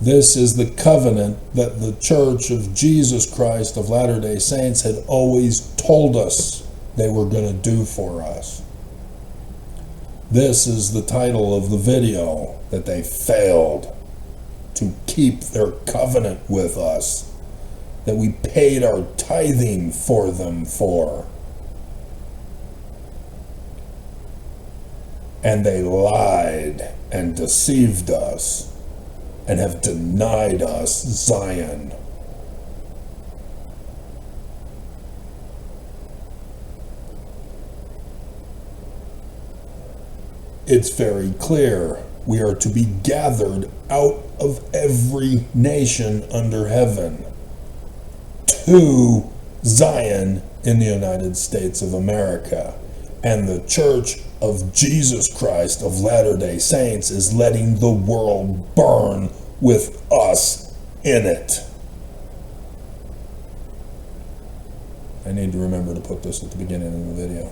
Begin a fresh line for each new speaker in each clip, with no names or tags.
This is the covenant that the Church of Jesus Christ of Latter-day Saints had always told us they were going to do for us. This is the title of the video, that they failed to keep their covenant with us, that we paid our tithing for them for. And they lied and deceived us and have denied us Zion. It's very clear we are to be gathered out of every nation under heaven to Zion in the United States of America. And the Church of Jesus Christ of Latter-day Saints is letting the world burn with us in it. I need to remember to put this at the beginning of the video.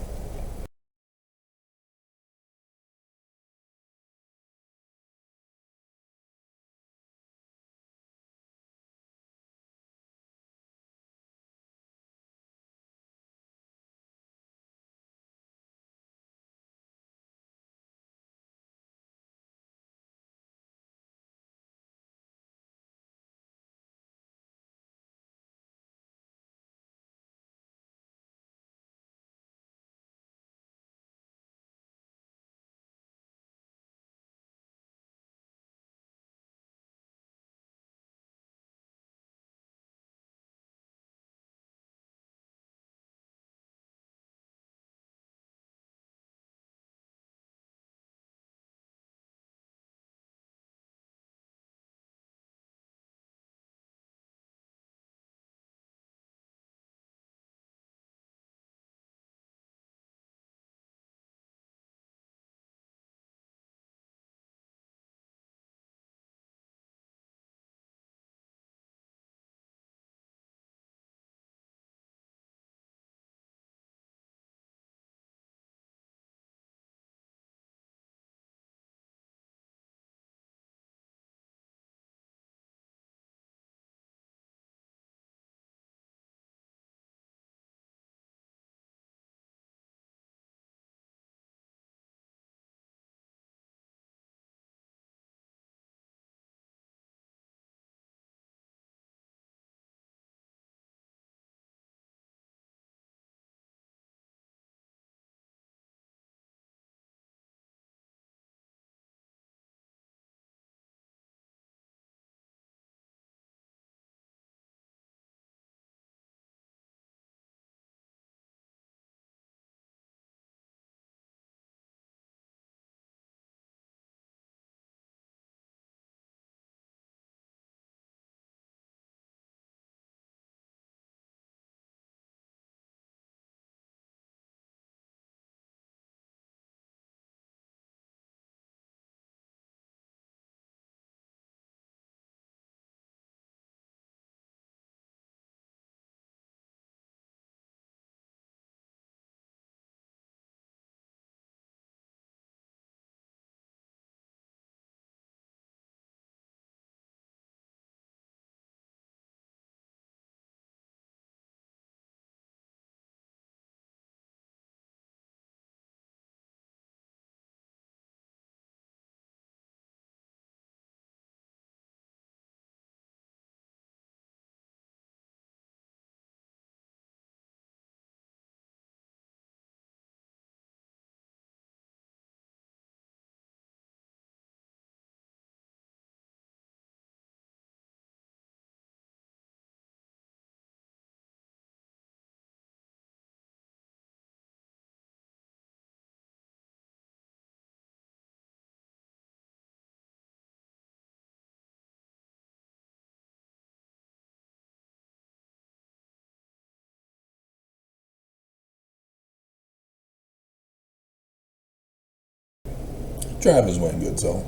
Travis went good, so.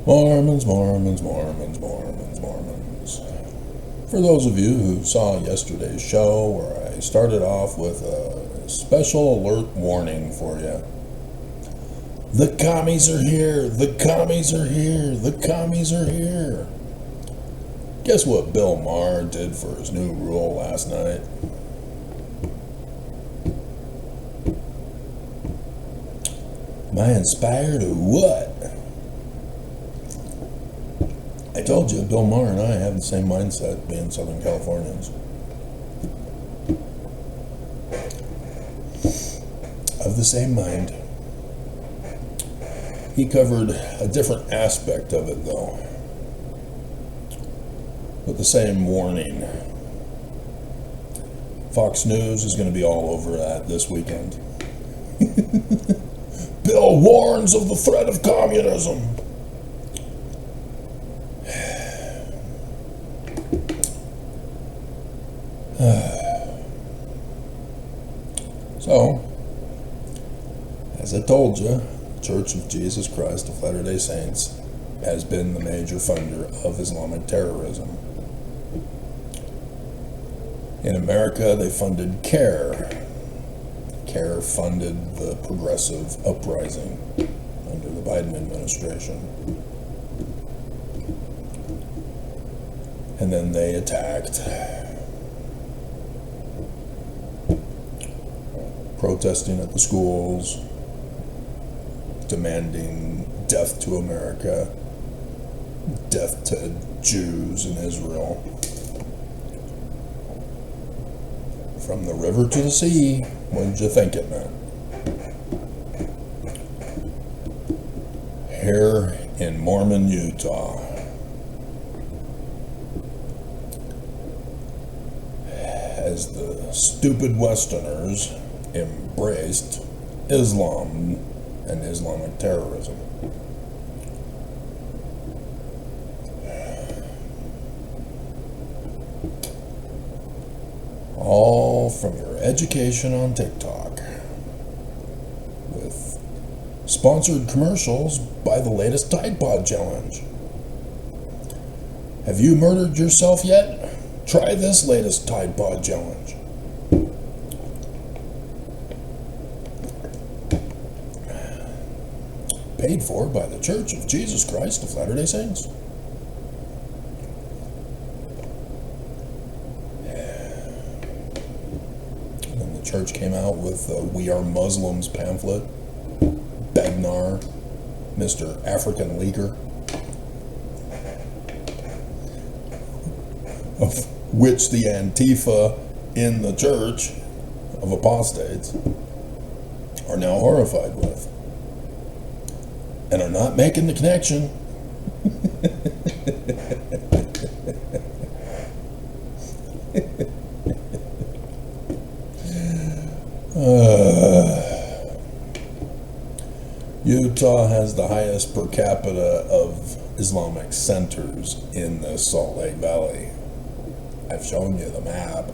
Mormons, Mormons, Mormons, Mormons, Mormons. For those of you who saw yesterday's show where I started off with a special alert warning for you. The commies are here. The commies are here. The commies are here. Guess what Bill Maher did for his new rule last night? Am I inspired or what? I told you, Bill Maher and I have the same mindset, being Southern Californians. Of the same mind. He covered a different aspect of it, though, with the same warning. Fox News is going to be all over that this weekend. Bill warns of the threat of communism. So, as I told you, Church of Jesus Christ of Latter-day Saints has been the major funder of Islamic terrorism. In America, they funded CARE. CARE funded the progressive uprising under the Biden administration. And then they attacked, protesting at the schools, demanding death to America, death to Jews in Israel. From the river to the sea, what did you think it meant? Here in Mormon, Utah, as the stupid Westerners embraced Islam and Islamic terrorism. All from your education on TikTok, with sponsored commercials by the latest Tide Pod Challenge. Have you murdered yourself yet? Try this latest Tide Pod Challenge. Paid for by the Church of Jesus Christ of Latter-day Saints. Church came out with We Are Muslims pamphlet. Begnar, Mr. African Leaguer, of which the Antifa in the Church of Apostates are now horrified with, and are not making the connection. Utah has the highest per capita of Islamic centers in the Salt Lake Valley. I've shown you the map.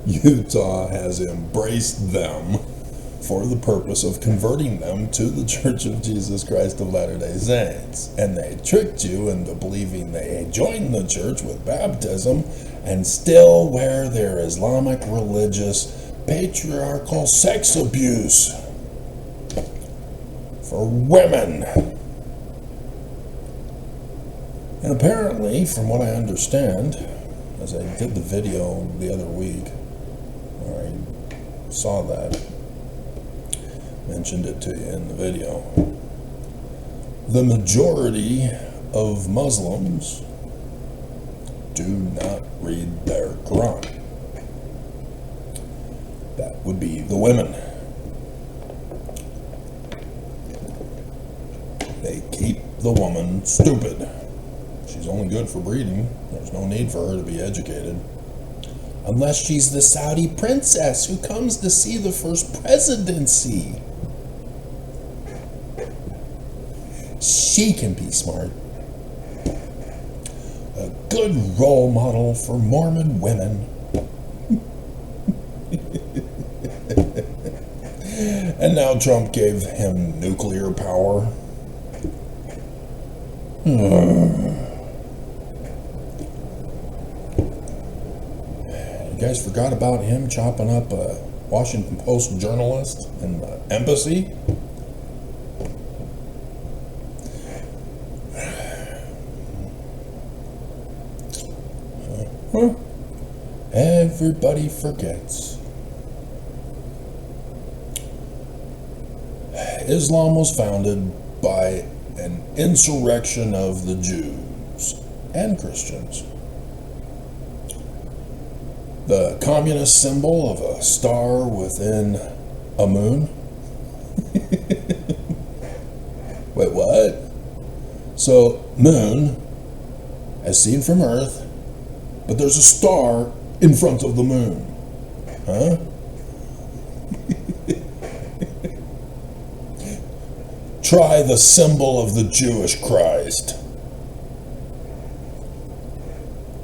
Utah has embraced them for the purpose of converting them to the Church of Jesus Christ of Latter-day Saints. And they tricked you into believing they joined the church with baptism and still wear their Islamic religious patriarchal sex abuse for women. And apparently, from what I understand, as I did the video the other week, where I saw that, mentioned it to you in the video, the majority of Muslims do not read their Quran. That would be the women. They keep the woman stupid. She's only good for breeding. There's no need for her to be educated. Unless she's the Saudi princess who comes to see the first presidency. She can be smart. A good role model for Mormon women. And now Trump gave him nuclear power. You guys forgot about him chopping up a Washington Post journalist in the embassy. Everybody forgets. Islam was founded by an insurrection of the Jews and Christians. The communist symbol of a star within a moon. Wait, what? So, moon, as seen from Earth, but there's a star in front of the moon. Huh? Try the symbol of the Jewish Christ.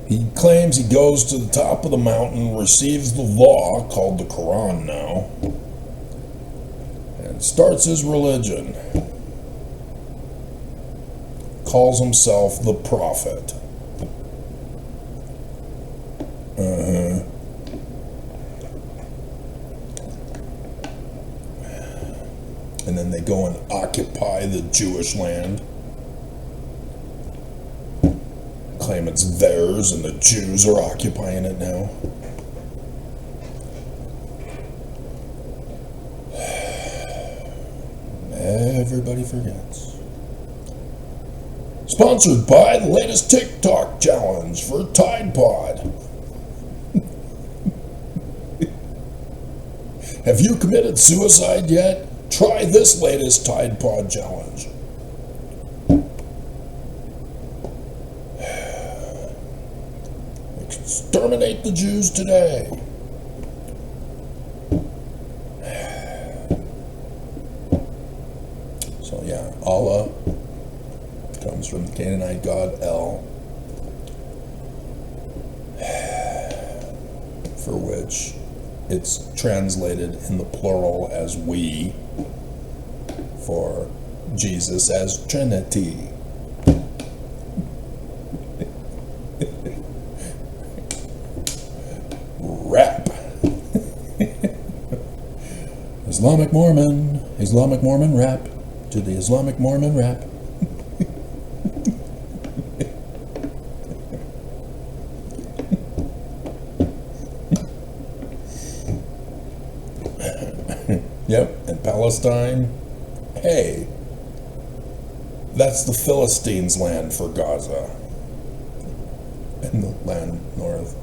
He claims he goes to the top of the mountain, receives the law, called the Quran now, and starts his religion. Calls himself the prophet. And then they go and occupy the Jewish land. Claim it's theirs and the Jews are occupying it now. Everybody forgets. Sponsored by the latest TikTok challenge for Tide Pod. Have you committed suicide yet? Try this latest Tide Pod challenge. Exterminate the Jews today. So yeah, Allah comes from the Canaanite god El, for which it's translated in the plural as we, for Jesus as Trinity. Rap. Islamic Mormon rap, to the Islamic Mormon rap. Yep, and Palestine, hey, that's the Philistines' land for Gaza, and the land north.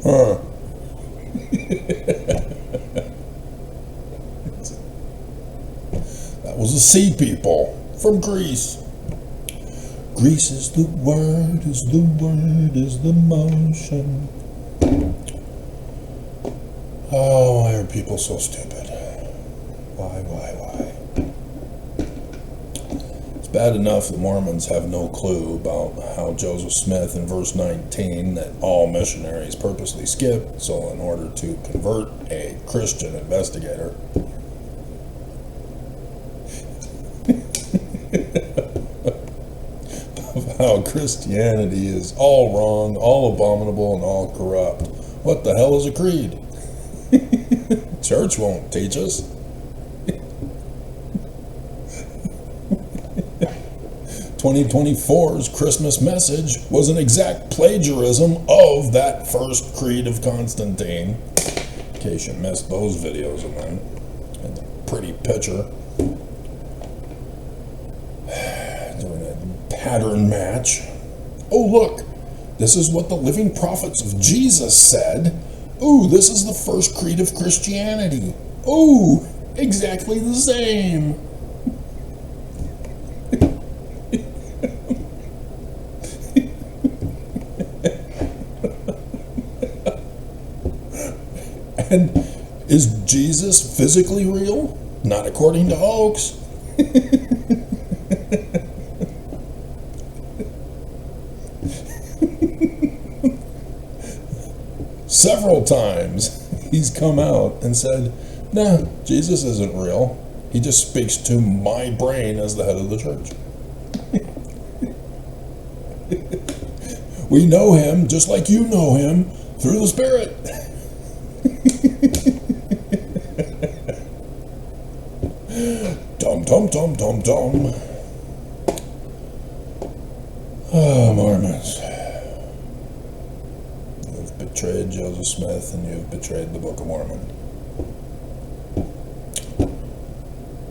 Huh. That was the sea people from Greece. Greece is the word, is the word, is the motion. Oh, why are people so stupid? Why? It's bad enough the Mormons have no clue about how Joseph Smith in verse 19 that all missionaries purposely skipped, so in order to convert a Christian investigator. Of how Christianity is all wrong, all abominable, and all corrupt. What the hell is a creed? Church won't teach us. 2024's Christmas message was an exact plagiarism of that first creed of Constantine. In case you missed those videos of mine. And the pretty picture. Doing a pattern match. Oh, look. This is what the living prophets of Jesus said. Ooh, this is the first creed of Christianity. Ooh, exactly the same. And is Jesus physically real? Not according to hoax. Several times he's come out and said, nah, Jesus isn't real. He just speaks to my brain as the head of the church. We know him just like you know him through the Spirit. Dum, dum, dum, dum, dum. Oh, Mormons. You've betrayed Joseph Smith and you've betrayed the Book of Mormon.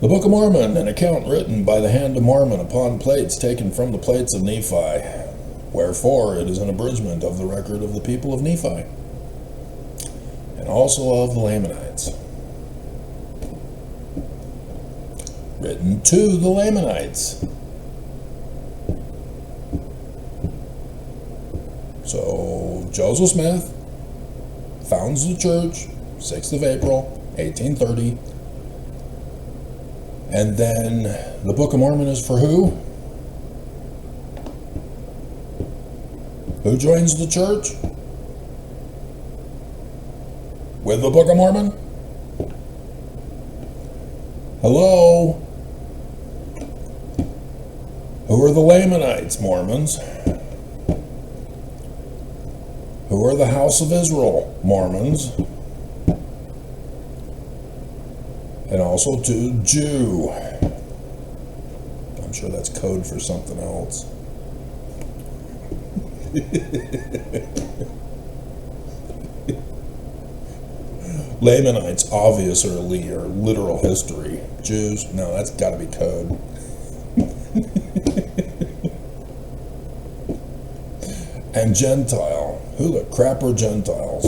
The Book of Mormon, an account written by the hand of Mormon upon plates taken from the plates of Nephi. Wherefore it is an abridgment of the record of the people of Nephi, and also of the Lamanites. Written to the Lamanites. So Joseph Smith founds the church, 6th of April, 1830. And then the Book of Mormon is for who? Who joins the church with the Book of Mormon? Hello? Who are the Lamanites, Mormons? Who are the House of Israel, Mormons? And also to Jew. I'm sure that's code for something else. Lamanites obviously are literal history. Jews, no, that's got to be code. And Gentile. Who the crap are Gentiles?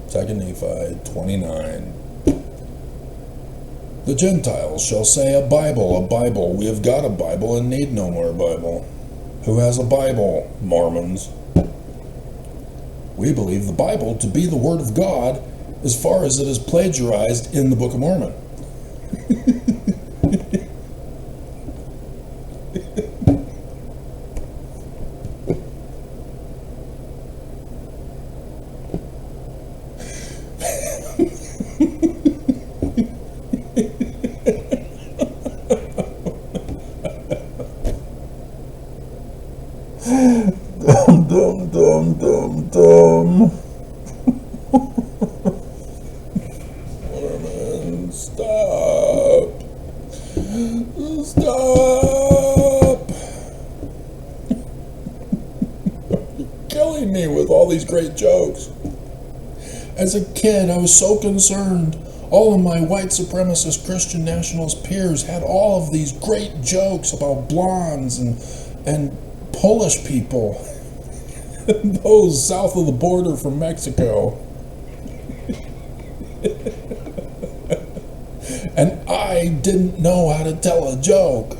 Second Nephi 29. The Gentiles shall say, a Bible, a Bible. We have got a Bible and need no more Bible. Who has a Bible? Mormons. We believe the Bible to be the Word of God as far as it is plagiarized in the Book of Mormon. Dum, dum, dum, dum. Mormon, stop. Stop. You're killing me with all these great jokes. As a kid, I was so concerned. All of my white supremacist Christian nationalist peers had all of these great jokes about blondes and Polish people. Those south of the border from Mexico. And I didn't know how to tell a joke.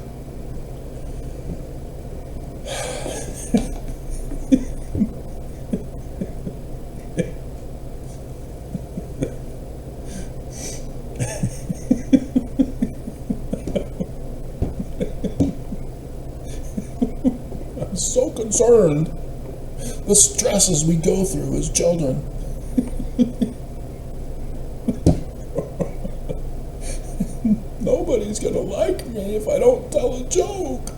I'm so concerned. The stresses we go through as children. Nobody's gonna like me if I don't tell a joke.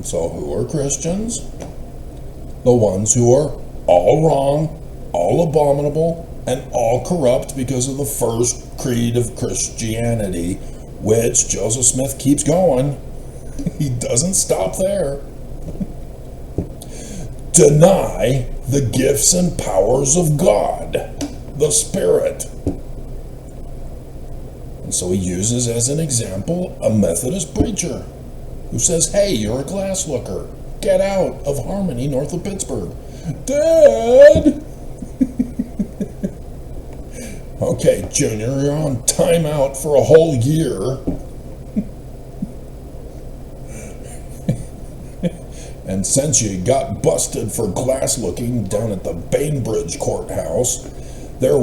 So who are Christians? The ones who are all wrong, all abominable, and all corrupt because of the first creed of Christianity, which Joseph Smith keeps going. He doesn't stop there. Deny the gifts and powers of God, the Spirit. And so he uses as an example a Methodist preacher who says, hey, you're a glass looker. Get out of Harmony north of Pittsburgh. Dad! Okay, Junior, you're on timeout for a whole year. And since you got busted for glass looking down at the Bainbridge courthouse, there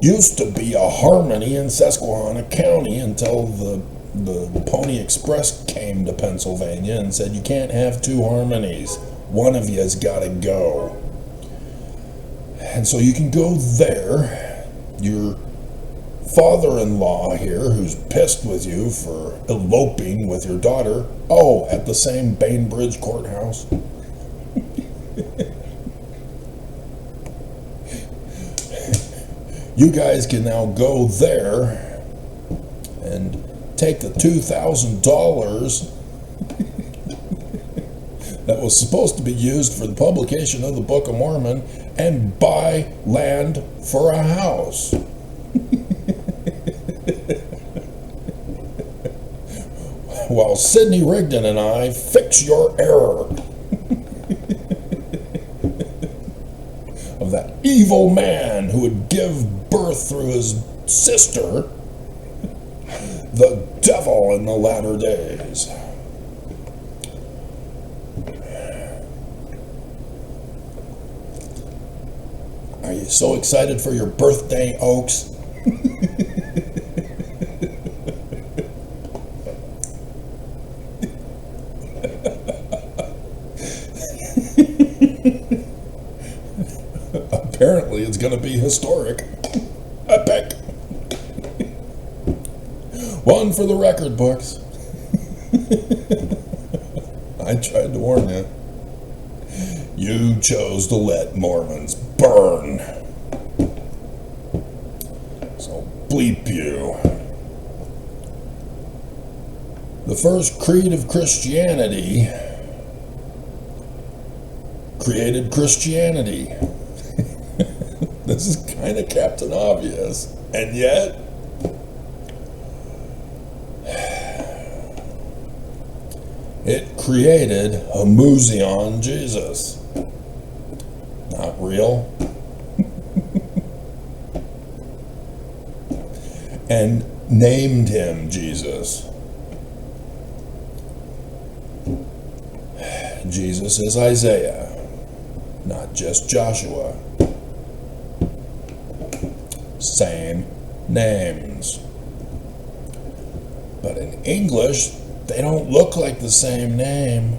used to be a Harmony in Susquehanna County until the Pony Express came to Pennsylvania and said you can't have two Harmonies. One of you's got to go. And so you can go there. You're father-in-law here who's pissed with you for eloping with your daughter, oh, at the same Bainbridge courthouse. You guys can now go there and take the $2,000 that was supposed to be used for the publication of the Book of Mormon and buy land for a house. While Sidney Rigdon and I fix your error of that evil man who would give birth through his sister, the devil in the latter days. Are you so excited for your birthday, Oaks? Apparently it's going to be historic. Epic. One for the record books. I tried to warn you. You chose to let Mormons burn. So bleep you. The first creed of Christianity created Christianity. This is kind of Captain Obvious. And yet, it created a Museon Jesus. Not real. And named him Jesus. Jesus is Isaiah, not just Joshua. Same names. But in English, they don't look like the same name.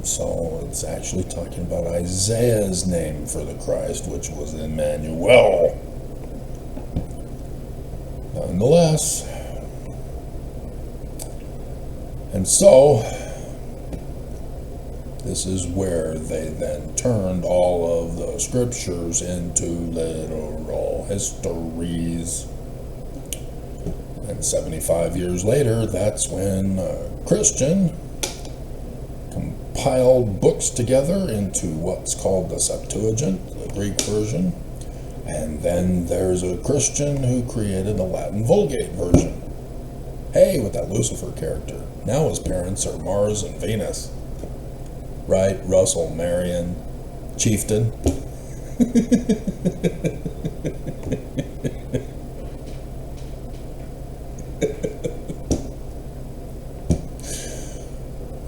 So it's actually talking about Isaiah's name for the Christ, which was Emmanuel. Nonetheless. And so, this is where they then turned all of the scriptures into literal histories. And 75 years later, that's when a Christian compiled books together into what's called the Septuagint, the Greek version. And then there's a Christian who created the Latin Vulgate version. Hey, with that Lucifer character. Now his parents are Mars and Venus. Right? Russell, Marion, Chieftain.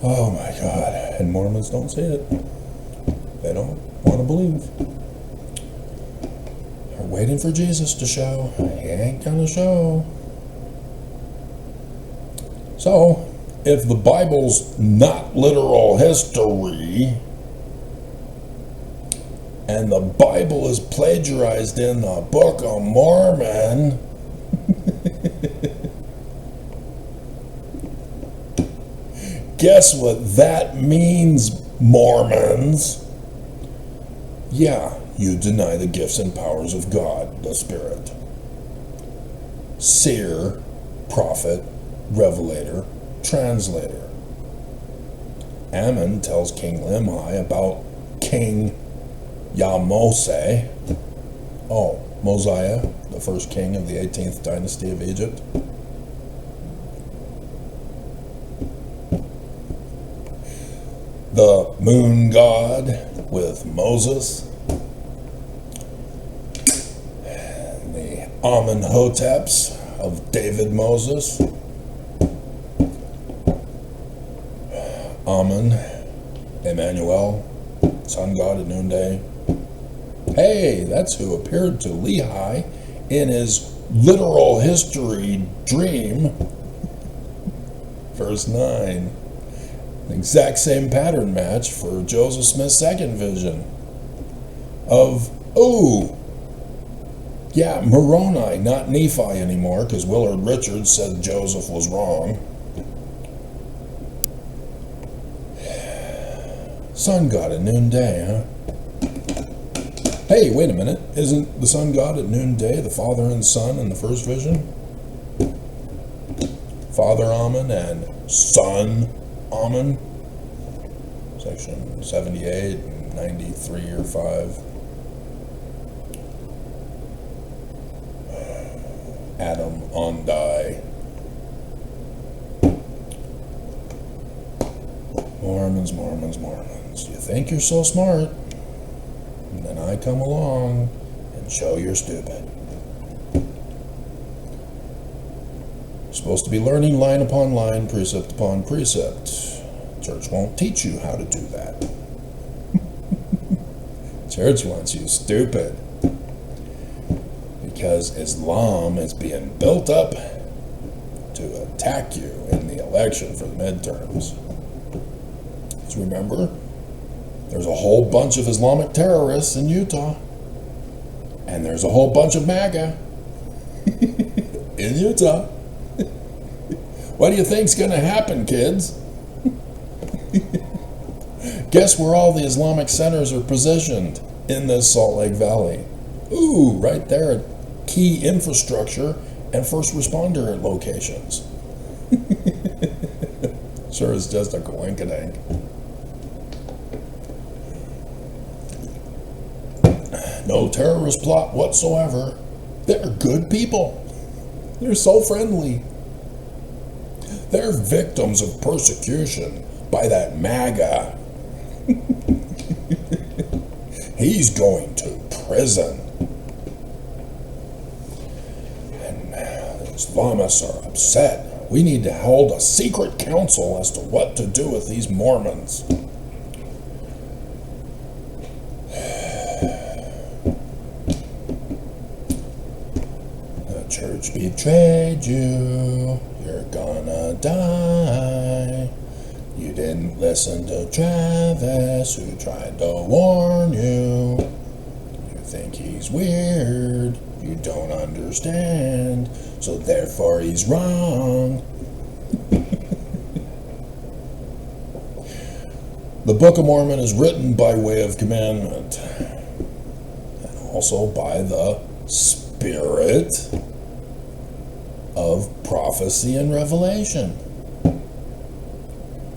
Oh my God. And Mormons don't see it. They don't want to believe. They're waiting for Jesus to show. He ain't gonna show. So, if the Bible's not literal history, and the Bible is plagiarized in the Book of Mormon, guess what that means, Mormons? Yeah, you deny the gifts and powers of God, the Spirit. Seer, prophet, revelator, translator. Ammon tells King Limhi about King Yamose. Oh, Mosiah, the first king of the 18th dynasty of Egypt. The moon god with Moses. The Amenhoteps of David Moses. Amen, Emmanuel, sun god at noonday. Hey, that's who appeared to Lehi in his literal history dream verse 9. The exact same pattern match for Joseph Smith's second vision of, Moroni, not Nephi anymore, because Willard Richards said Joseph was wrong. Sun god at noonday, huh? Hey, wait a minute. Isn't the sun god at noonday the father and son in the first vision? Father Amen and son Amen. Section 78, 93 or 5. Adam on die. Mormons. You think you're so smart, and then I come along and show you're stupid. You're supposed to be learning line upon line, precept upon precept. Church won't teach you how to do that. Church wants you stupid. Because Islam is being built up to attack you in the election for the midterms. Because remember, there's a whole bunch of Islamic terrorists in Utah. And there's a whole bunch of MAGA in Utah. What do you think's going to happen, kids? Guess where all the Islamic centers are positioned in this Salt Lake Valley? Ooh, right there at key infrastructure and first responder locations. Sure, it's just a coinkydink. No terrorist plot whatsoever. They're good people. They're so friendly. They're victims of persecution by that MAGA. He's going to prison. And the Islamists are upset. We need to hold a secret council as to what to do with these Mormons. The church betrayed you. You're gonna die. You didn't listen to Travis, who tried to warn you. You think he's weird. You don't understand. So therefore he's wrong. The Book of Mormon is written by way of commandment. And also by the spirit of prophecy and revelation.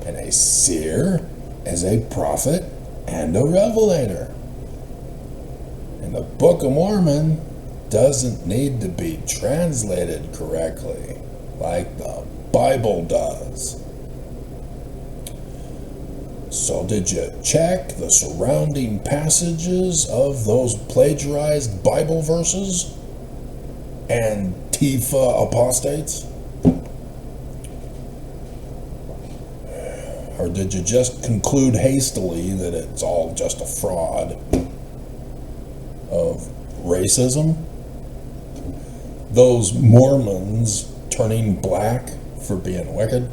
And a seer is a prophet and a revelator. And the Book of Mormon doesn't need to be translated correctly like the Bible does. So did you check the surrounding passages of those plagiarized Bible verses? Antifa apostates? Or did you just conclude hastily that it's all just a fraud of racism? Those Mormons turning black for being wicked?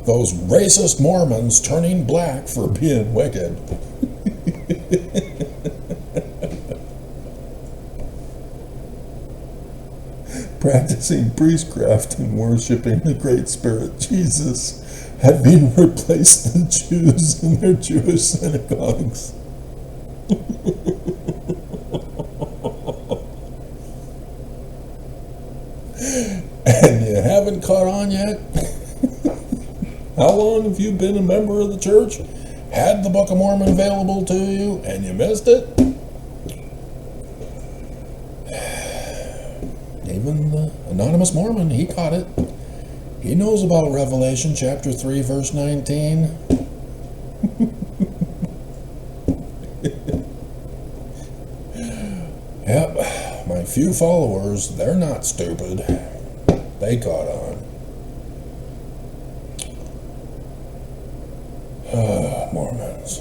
Those racist Mormons turning black for being wicked. Practicing priestcraft and worshiping the Great Spirit Jesus, having replaced the Jews in their Jewish synagogues. And you haven't caught on yet? How long have you been a member of the church? Had the Book of Mormon available to you and you missed it? Even the anonymous Mormon, he caught it. He knows about Revelation chapter 3, verse 19. Yep, my few followers, they're not stupid. They caught on. Mormons.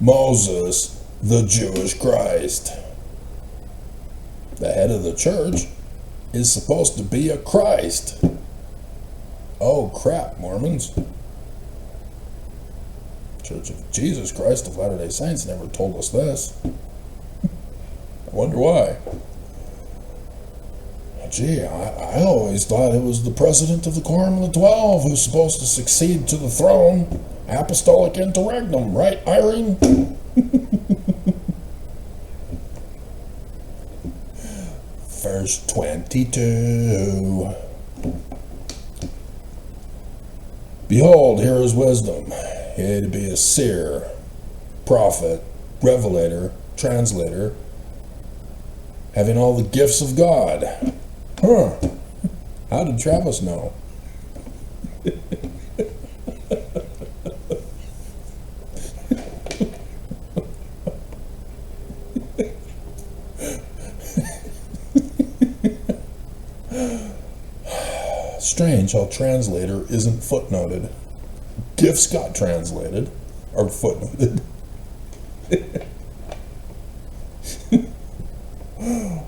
Moses, the Jewish Christ. The head of the church is supposed to be a Christ. Oh crap, Mormons. Church of Jesus Christ of Latter-day Saints never told us this. I wonder why. Gee, I always thought it was the president of the Quorum of the 12 who's supposed to succeed to the throne. Apostolic interregnum, right, Irene? Verse 22. Behold, here is wisdom. Yea, to be a seer, prophet, revelator, translator, having all the gifts of God. Huh. How did Travis know? Strange how translator isn't footnoted. Gifts got translated, or footnoted.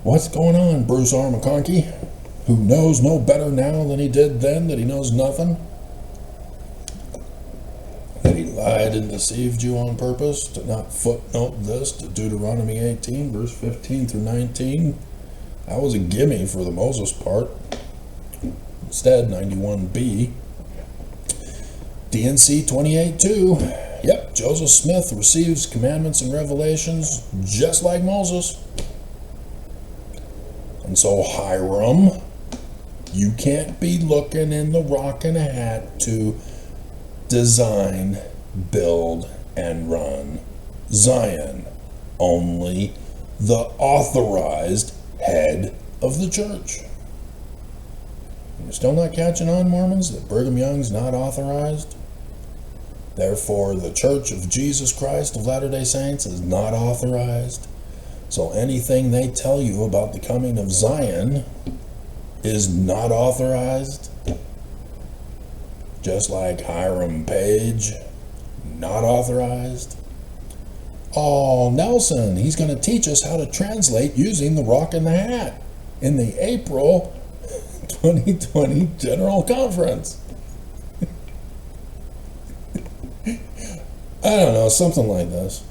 What's going on, Bruce R. McConkie? Who knows no better now than he did then, that he knows nothing? That he lied and deceived you on purpose to not footnote this to Deuteronomy 18, verse 15 through 19? That was a gimme for the Moses part. Instead, 91b. DNC 28.2. Yep, Joseph Smith receives commandments and revelations just like Moses. And so, Hiram, you can't be looking in the rock and a hat to design, build, and run Zion. Only the authorized head of the church. You're still not catching on, Mormons, that Brigham Young's not authorized? Therefore, the Church of Jesus Christ of Latter-day Saints is not authorized. So anything they tell you about the coming of Zion is not authorized. Just like Hiram Page, not authorized. Oh, Nelson, he's going to teach us how to translate using the rock and the hat in the April 2020 General Conference. I don't know, something like this.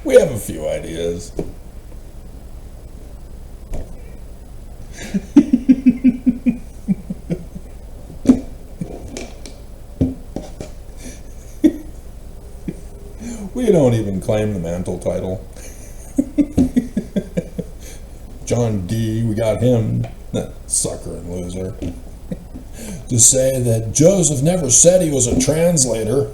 We have a few ideas. We don't even claim the mantle title. John D., we got him, that sucker and loser, to say that Joseph never said he was a translator.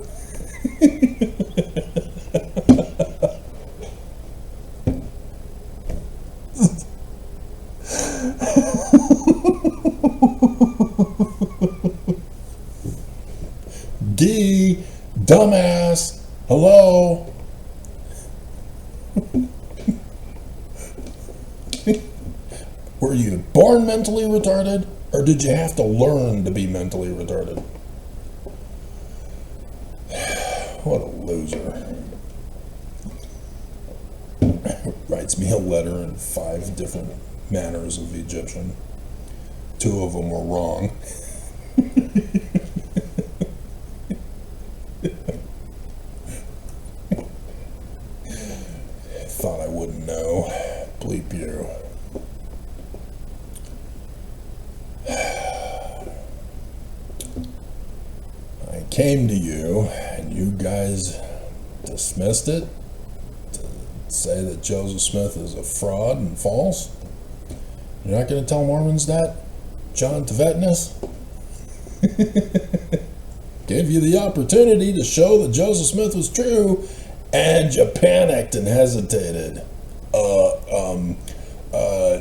D, dumbass, hello. Were you born mentally retarded, or did you have to learn to be mentally retarded? What a loser. Writes me a letter in 5 different manners of Egyptian. 2 of them were wrong. Thought I wouldn't know. Bleep you. I came to you, and you guys dismissed it to say that Joseph Smith is a fraud and false. You're not going to tell Mormons that, John Tvetinus? Gave you the opportunity to show that Joseph Smith was true, and you panicked and hesitated.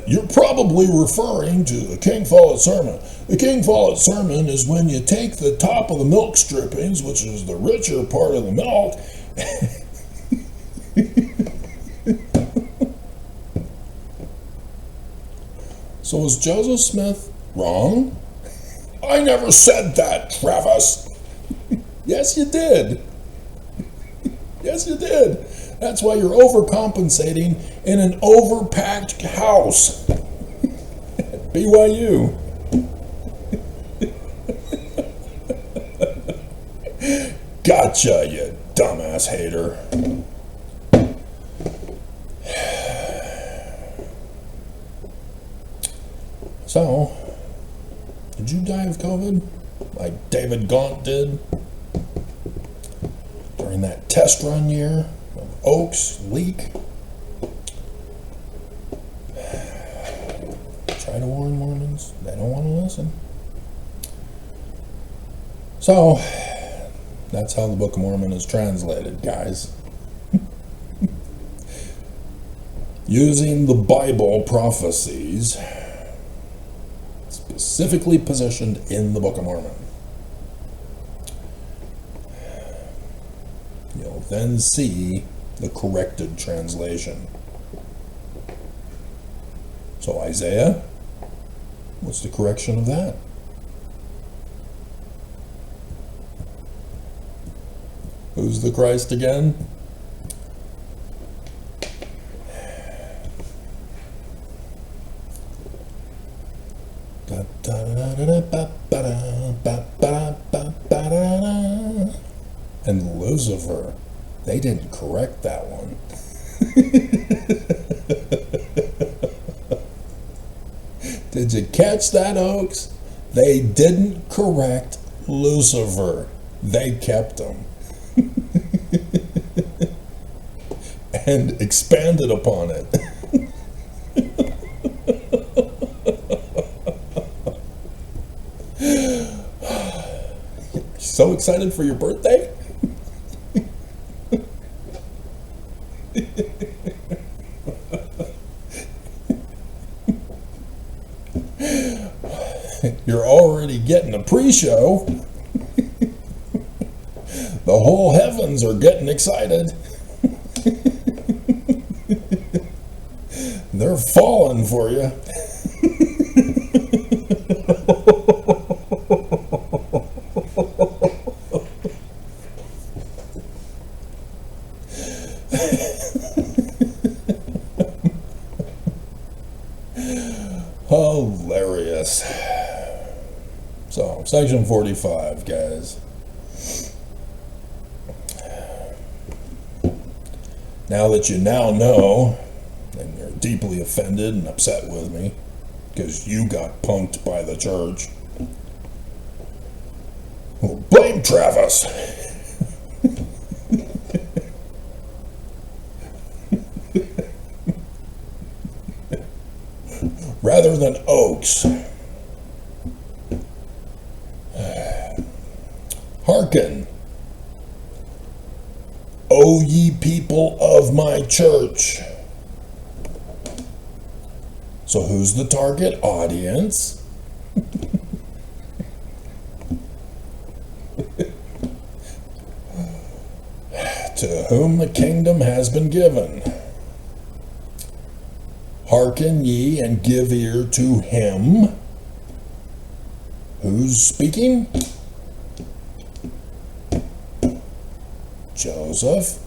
You're probably referring to the King Follett sermon. The King Follett sermon is when you take the top of the milk strippings, which is the richer part of the milk, So was Joseph Smith wrong? I never said that, Travis. Yes, you did. Yes, you did. That's why you're overcompensating in an overpacked house at BYU. Gotcha, you dumbass hater. So, did you die of COVID like David Gaunt did during that test run year of Oaks leak? Try to warn Mormons. They don't want to listen. So, that's how the Book of Mormon is translated, guys. Using the Bible prophecies specifically positioned in the Book of Mormon. You'll then see the corrected translation. So Isaiah, what's the correction of that? Who's the Christ again? And Lucifer, they didn't correct that one. Did you catch that, Oaks? They didn't correct Lucifer. They kept him. And expanded upon it. So excited for your birthday? You're already getting a pre-show. The whole heavens are getting excited. They're falling for you. Hilarious. So, section 45, guys. Now that you now know, and you're deeply offended and upset with me, because you got punked by the church, well, blame Travis. Rather than Oaks. Hearken, O ye people of my church. So who's the target audience? To whom the kingdom has been given. Hearken ye and give ear to him. Who's speaking? Joseph,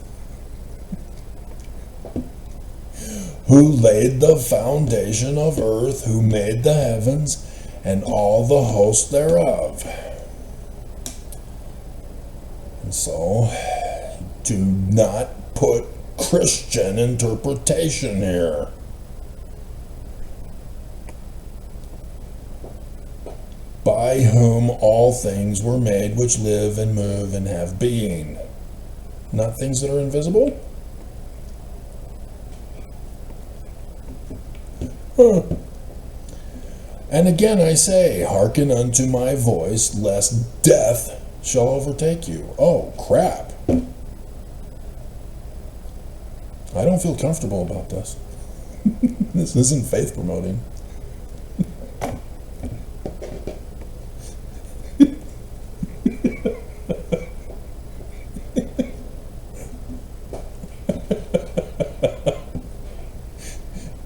who laid the foundation of earth, who made the heavens and all the host thereof. And so, do not put Christian interpretation here. By whom all things were made which live and move and have being. Not things that are invisible? Huh. And again I say, hearken unto my voice, lest death shall overtake you. Oh, crap. I don't feel comfortable about this. This isn't faith promoting.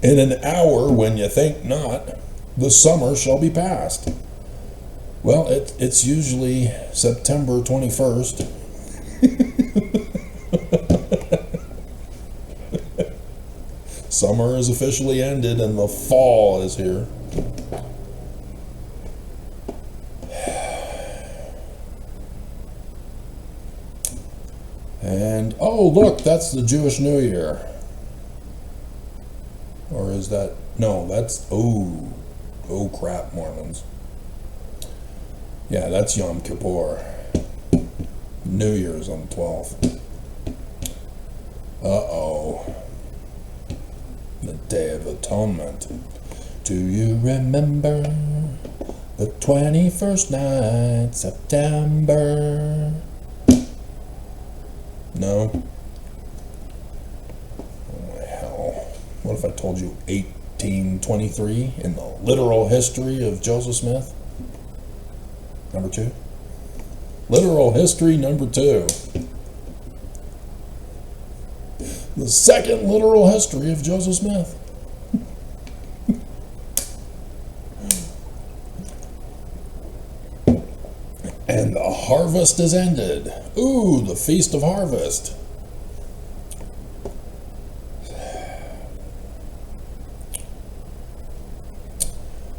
In an hour, when you think not, the summer shall be past. Well, it's usually September 21st. Summer is officially ended and the fall is here. And, oh, look, that's the Jewish New Year. Or is that, no, that's, oh crap, Mormons. Yeah, that's Yom Kippur. New Year's on the 12th. Uh-oh. The Day of Atonement. Do you remember the 21st night, September? No? Oh my hell. What if I told you 1823 in the literal history of Joseph Smith? Number 2. Literal history number 2. The second literal history of Joseph Smith. And the harvest is ended. Ooh, the Feast of Harvest.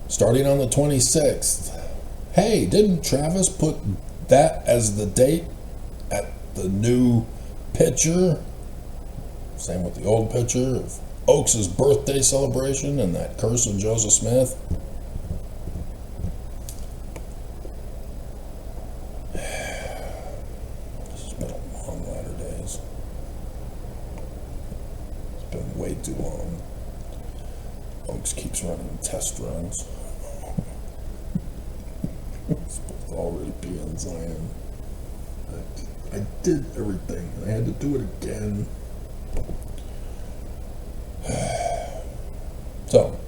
Starting on the 26th. Hey, didn't Travis put that as the date at the new picture? Same with the old picture of Oaks' birthday celebration and that curse of Joseph Smith. This has been a long latter days. It's been way too long. Oaks keeps running test runs. It's supposed to already be in Zion. I did everything. I had to do it again. So,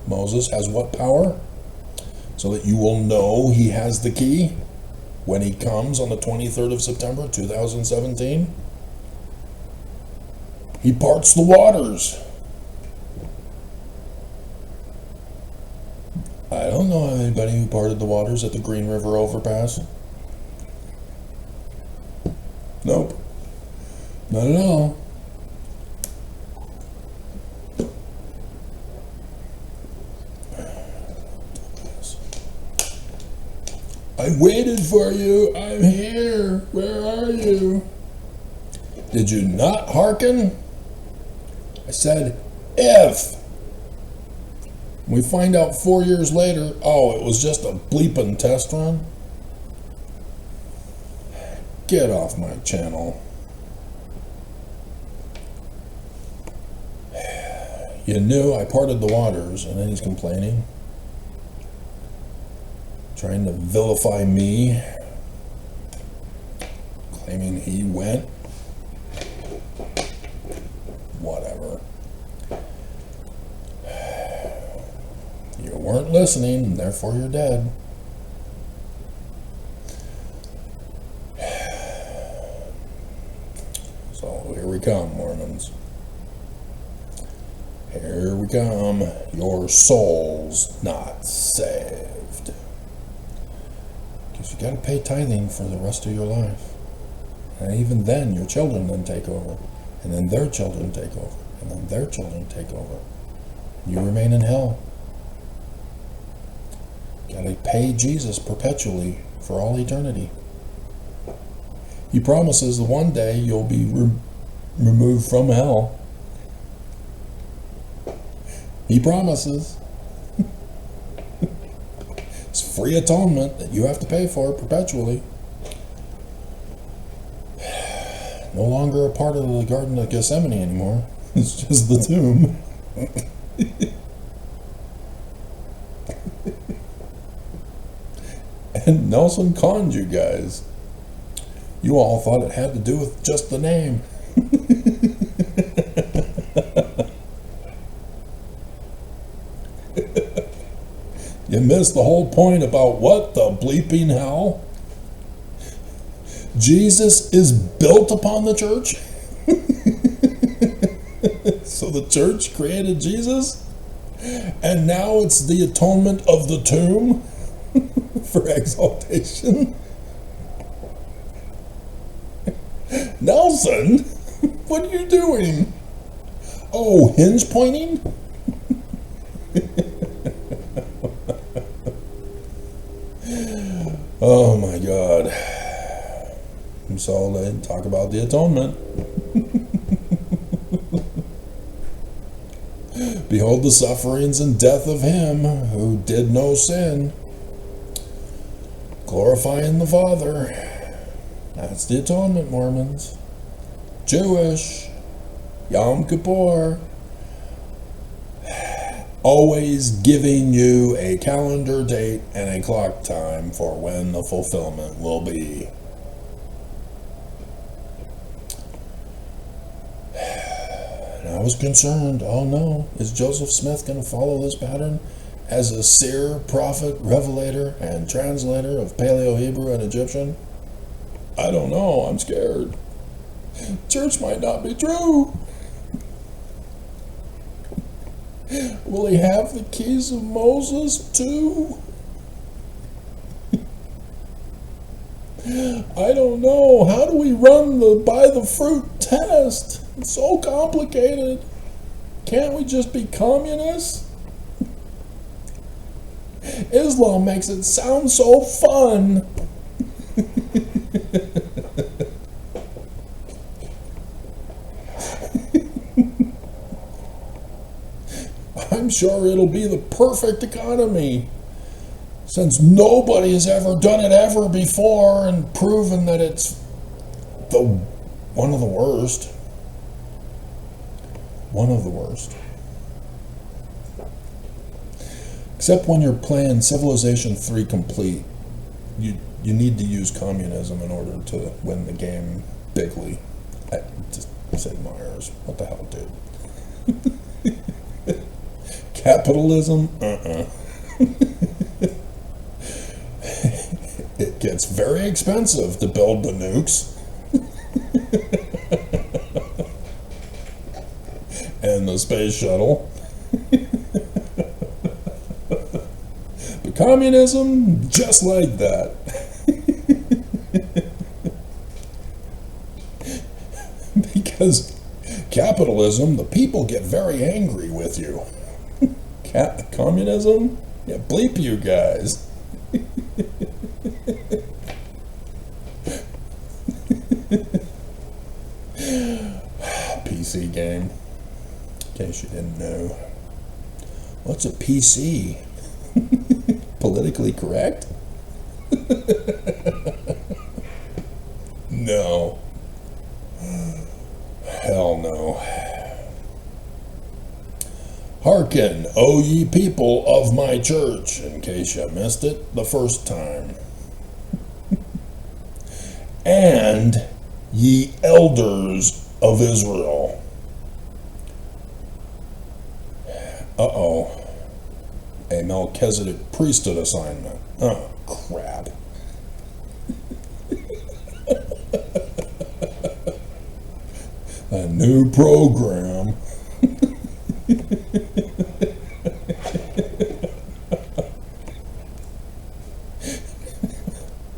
Moses has what power? So that you will know he has the key when he comes on the 23rd of September 2017. He parts the waters. I don't know anybody who parted the waters at the Green River overpass. Nope. Not at all. I waited for you. I'm here. Where are you? Did you not hearken? I said, if. We find out 4 years later, oh, it was just a bleeping test run. Get off my channel. You knew I parted the waters, and then he's complaining. Trying to vilify me. Claiming he went. Whatever. You weren't listening, and therefore you're dead. So here we come, Mormons. Here we come. Your soul's not saved. Because you got to pay tithing for the rest of your life. And even then, your children then take over. And then their children take over. And then their children take over. You remain in hell. Got to pay Jesus perpetually for all eternity. He promises that one day you'll be removed from hell. He promises. It's free atonement that you have to pay for perpetually. No longer a part of the Garden of Gethsemane anymore. It's just the tomb. And Nelson conned you guys. You all thought it had to do with just the name. You missed the whole point about what the bleeping hell? Jesus is built upon the church? So the church created Jesus? And now it's the atonement of the tomb for exaltation? Nelson, what are you doing? Oh, hinge pointing? Oh my God. So they talk about the atonement. Behold the sufferings and death of him who did no sin, glorifying the Father. That's the atonement, Mormons. Jewish, Yom Kippur, always giving you a calendar date and a clock time for when the fulfillment will be. And I was concerned, oh no, is Joseph Smith going to follow this pattern as a seer, prophet, revelator, and translator of Paleo-Hebrew and Egyptian? I don't know, I'm scared. Church might not be true. Will he have the keys of Moses too? I don't know. How do we run the by the fruit test? It's so complicated. Can't we just be communists? Islam makes it sound so fun. I'm sure it'll be the perfect economy, since nobody has ever done it ever before and proven that it's one of the worst. One of the worst. Except when you're playing Civilization 3 Complete, you need to use communism in order to win the game bigly. I just said Myers. What the hell, dude? Capitalism? It gets very expensive to build the nukes. And the space shuttle. But communism, just like that. Because capitalism, the people get very angry with you. Communism? Yeah, bleep you guys. PC game. In case you didn't know. What's a PC? Politically correct? No. Hell no. Hearken, O ye people of my church, in case you missed it the first time. And ye elders of Israel. Uh-oh. A Melchizedek priesthood assignment. Oh, crap. A new program.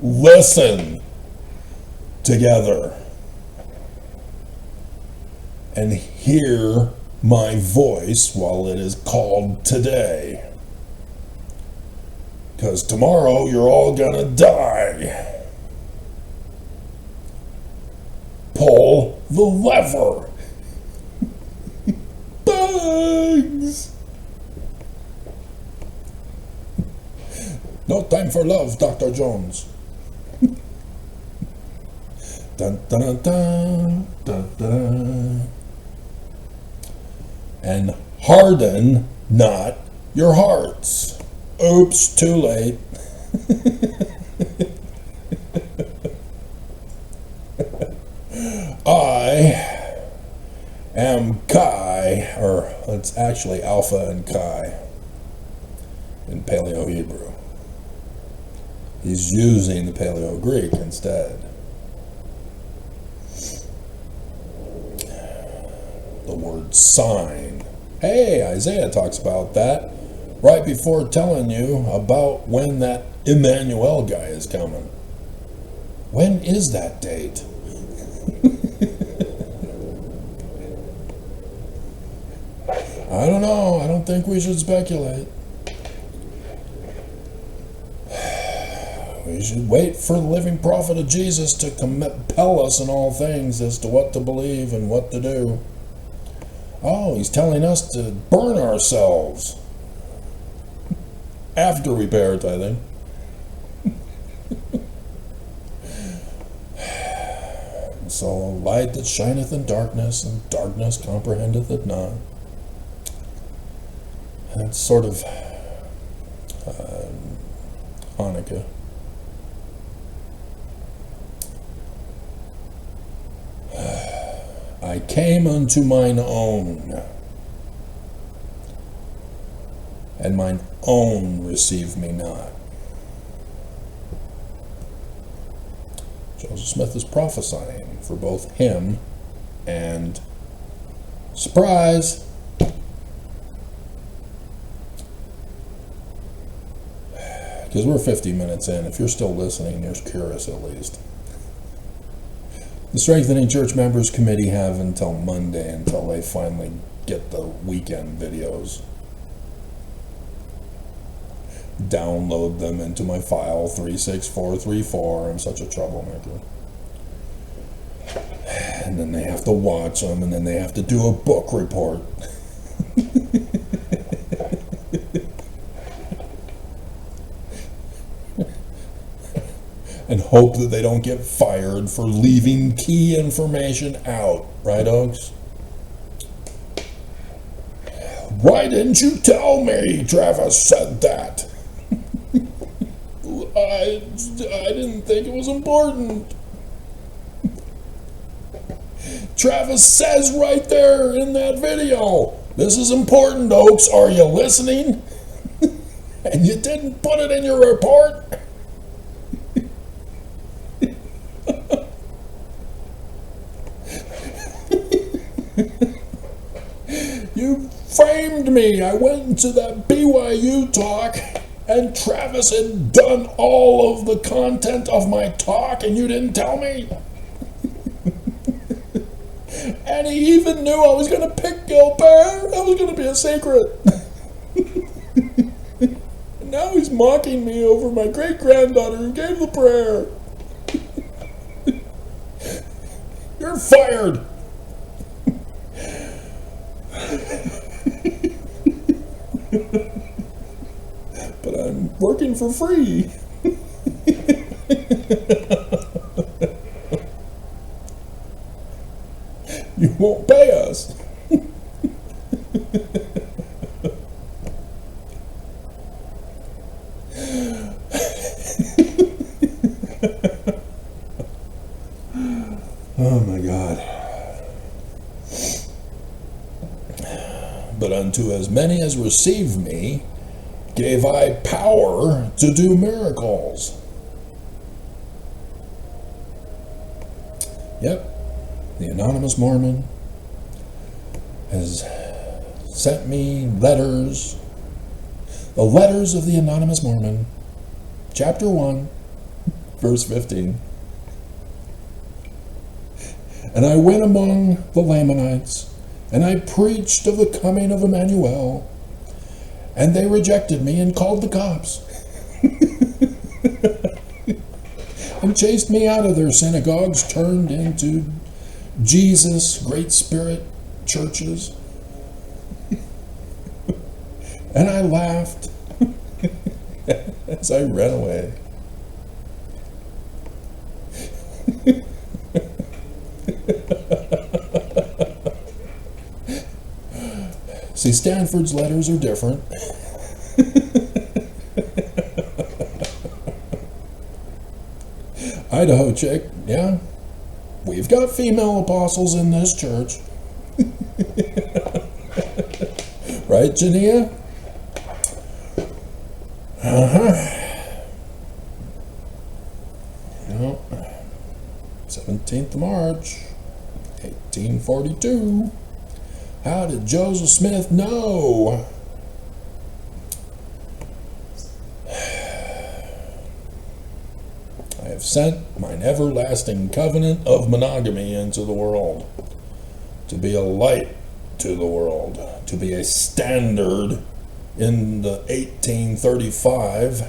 Listen together and hear my voice while it is called today, because tomorrow you're all gonna die. Pull the lever. Bugs. No time for love, Dr. Jones. Dun, dun, dun, dun, dun. And harden not your hearts. Oops, too late. I am Chi, or it's actually Alpha and Chi in Paleo-Hebrew. He's using the Paleo-Greek instead. The word sign. Hey, Isaiah talks about that right before telling you about when that Emmanuel guy is coming. When is that date? I don't know. I don't think we should speculate. We should wait for the living prophet of Jesus to compel us in all things as to what to believe and what to do. Oh, he's telling us to burn ourselves after we pay our tithing. So a light that shineth in darkness, and darkness comprehendeth it not. That's sort of Hanukkah. I came unto mine own, and mine own received me not. Joseph Smith is prophesying for both him and, surprise, because we're 50 minutes in. If you're still listening, you're curious at least. The Strengthening Church Members Committee have until Monday until they finally get the weekend videos. Download them into my file 36434. I'm such a troublemaker. And then they have to watch them, and then they have to do a book report. And hope that they don't get fired for leaving key information out. Right, Oaks? Why didn't you tell me Travis said that? I didn't think it was important. Travis says right there in that video, this is important, Oaks. Are you listening? And you didn't put it in your report? You framed me. I went into that BYU talk, and Travis had done all of the content of my talk, and you didn't tell me. And he even knew I was going to pick Gilbert. That was going to be a secret. And now he's mocking me over my great-granddaughter who gave the prayer. You're fired. But I'm working for free. You won't pay us. Oh my God. But unto as many as receive me, gave I power to do miracles. Yep, the Anonymous Mormon has sent me letters. The letters of the Anonymous Mormon, chapter 1, verse 15. And I went among the Lamanites, and I preached of the coming of Emmanuel, and they rejected me and called the cops. And chased me out of their synagogues, turned into Jesus, Great Spirit churches. And I laughed as I ran away. See, Stanford's letters are different. Idaho chick, yeah. We've got female apostles in this church. Right, Jania? No. 17th of March, 1842. How did Joseph Smith know? I have sent mine everlasting covenant of monogamy into the world, to be a light to the world to be a standard in the 1835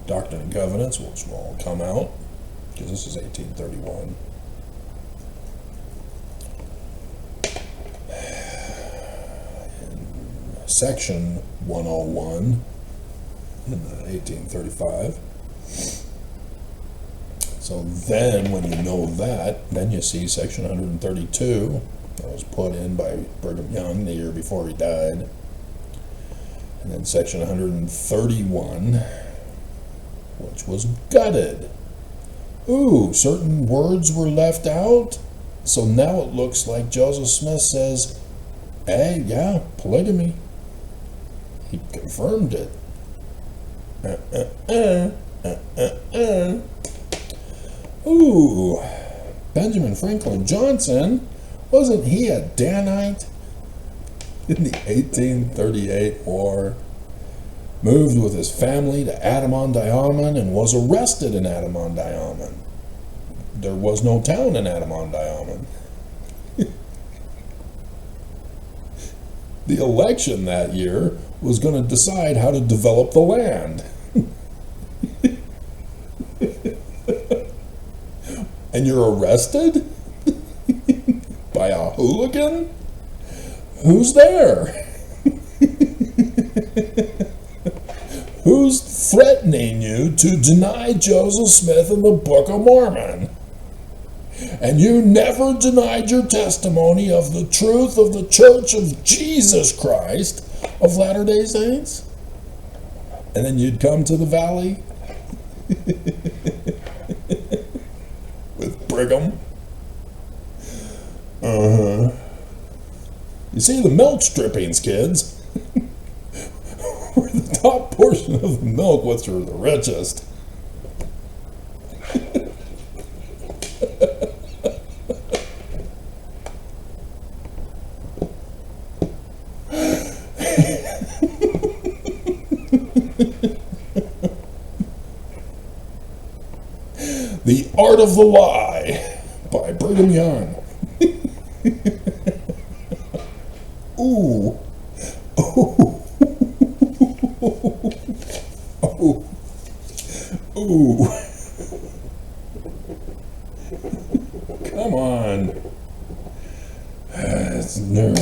Doctrine and Covenants, which will come out, because this is 1831. In section 101 in the 1835. So then, when you know that, then you see section 132 that was put in by Brigham Young the year before he died. And then section 131, which was gutted. Ooh, certain words were left out. So now it looks like Joseph Smith says, hey, yeah, polygamy. He confirmed it. Ooh, Benjamin Franklin Johnson, wasn't he a Danite in the 1838 war? Moved with his family to Adam-on-Diamond and was arrested in Adam-on-Diamond. There was no town in Adam-on-Diamond. The election that year was going to decide how to develop the land. And you're arrested by a hooligan? Who's there? Who's threatening you to deny Joseph Smith in the Book of Mormon? And you never denied your testimony of the truth of the Church of Jesus Christ of Latter-day Saints? And then you'd come to the valley with Brigham. You see, the milk strippings, kids, were the top portion of the milk, which were the richest. The Art of the Lie by Brigham Young. Ooh. Ooh. Ooh. Ooh. Come on. It's new.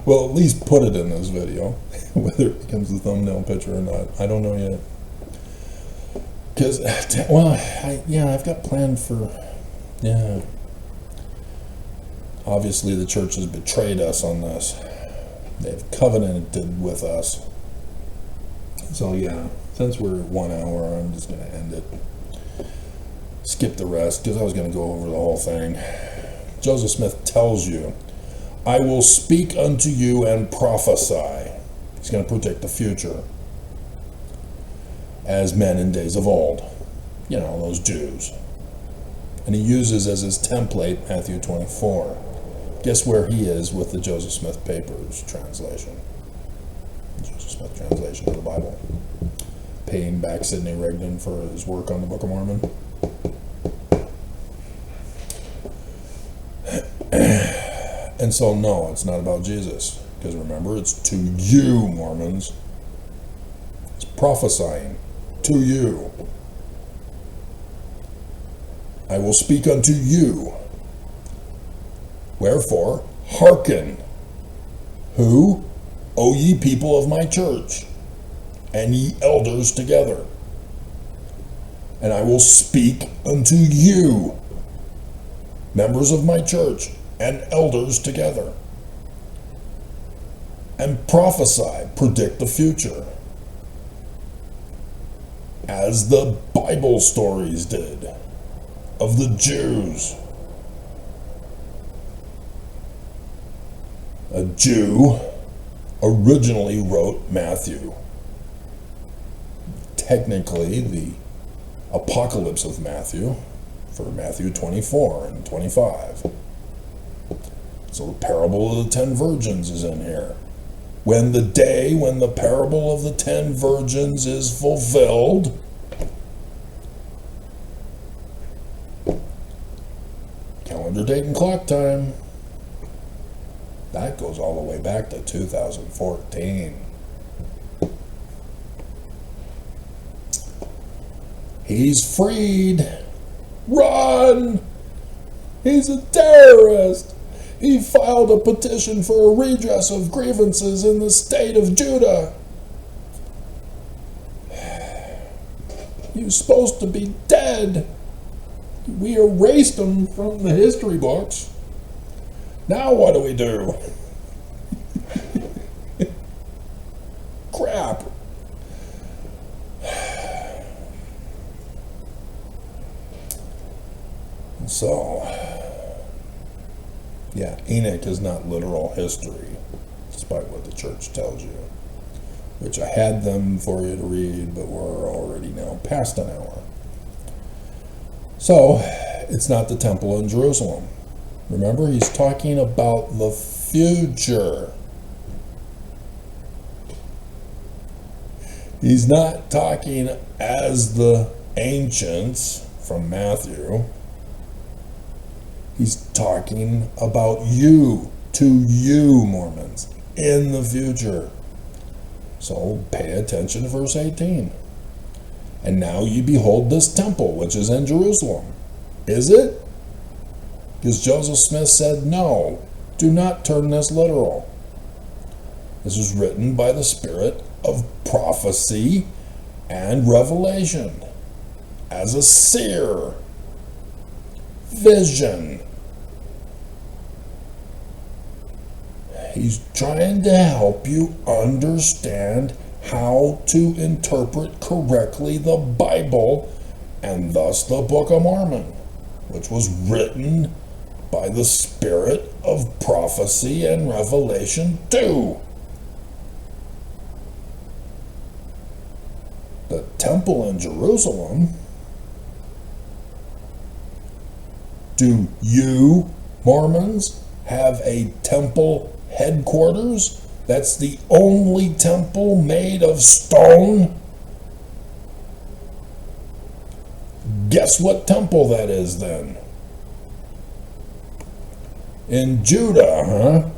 Well, at least put it in this video, whether it becomes the thumbnail picture or not. I don't know yet. Because, well, I've got planned for, obviously the church has betrayed us on this. They've covenanted with us. So, yeah, since we're at 1 hour, I'm just going to end it. Skip the rest, because I was going to go over the whole thing. Joseph Smith tells you, I will speak unto you and prophesy. He's going to predict the future. As men in days of old. You know, those Jews. And he uses as his template Matthew 24. Guess where he is with the Joseph Smith Papers translation? Joseph Smith translation of the Bible. Paying back Sidney Rigdon for his work on the Book of Mormon. And so, no, it's not about Jesus. Because remember, it's to you, Mormons. It's prophesying to you. I will speak unto you. Wherefore, hearken. Who? O ye people of my church, and ye elders together. And I will speak unto you, members of my church, and elders together, and prophesy, predict the future, as the Bible stories did of the Jews. A Jew originally wrote Matthew. Technically, the Apocalypse of Matthew, for Matthew 24 and 25. So the parable of the 10 virgins is in here. When the parable of the 10 virgins is fulfilled, calendar date and clock time. That goes all the way back to 2014. He's freed. Run! He's a terrorist. He filed a petition for a redress of grievances in the state of Judah. He was supposed to be dead. We erased him from the history books. Now what do we do? Crap. So, yeah, Enoch is not literal history, despite what the church tells you, which I had them for you to read, but we're already now past an hour. So, it's not the temple in Jerusalem. Remember, he's talking about the future. He's not talking as the ancients from Matthew. He's talking about you, to you, Mormons, in the future. So pay attention to verse 18. And now ye behold this temple, which is in Jerusalem. Is it? Because Joseph Smith said, no, do not turn this literal. This is written by the spirit of prophecy and revelation as a seer. Vision. He's trying to help you understand how to interpret correctly the Bible and thus the Book of Mormon, which was written by the spirit of prophecy and revelation too. The temple in Jerusalem. Do you, Mormons, have a temple headquarters? That's the only temple made of stone? Guess what temple that is then? In Judah, huh?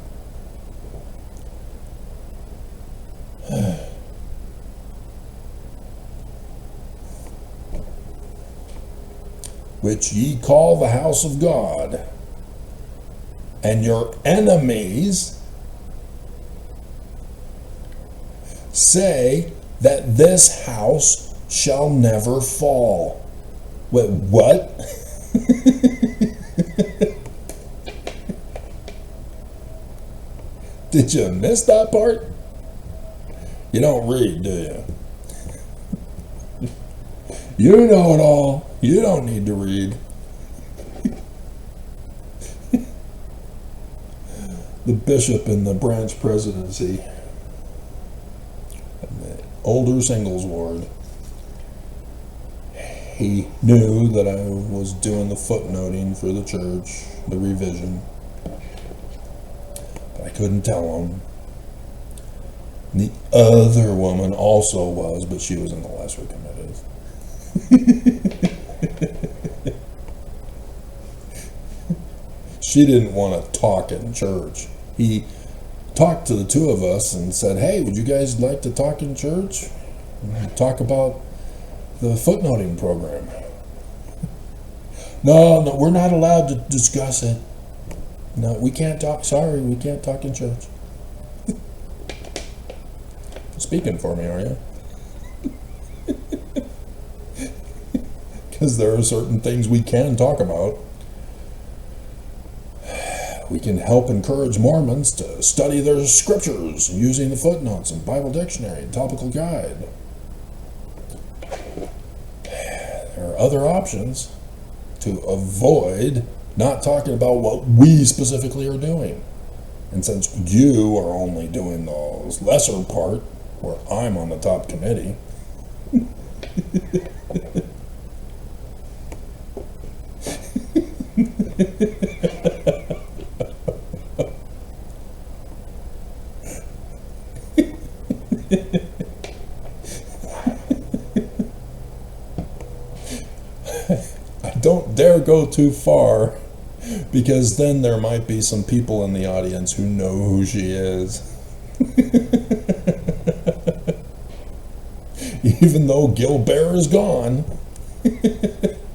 Which ye call the house of God, and your enemies say that this house shall never fall. Wait, what? Did you miss that part? You don't read, do you? You know it all. You don't need to read. The bishop in the branch presidency, the older singles ward, he knew that I was doing the footnoting for the church, the revision, but I couldn't tell him. The other woman also was, but she was in the lesser committees. She didn't want to talk in church. He talked to the two of us and said, hey, would you guys like to talk in church? Talk about the footnoting program. No, we're not allowed to discuss it. No, we can't talk. Sorry, we can't talk in church. Speaking for me, are you? Because there are certain things we can talk about. We can help encourage Mormons to study their scriptures using the footnotes and Bible dictionary and topical guide. There are other options to avoid not talking about what we specifically are doing. And since you are only doing the lesser part, where I'm on the top committee, I don't dare go too far, because then there might be some people in the audience who know who she is. Even though Gilbert is gone,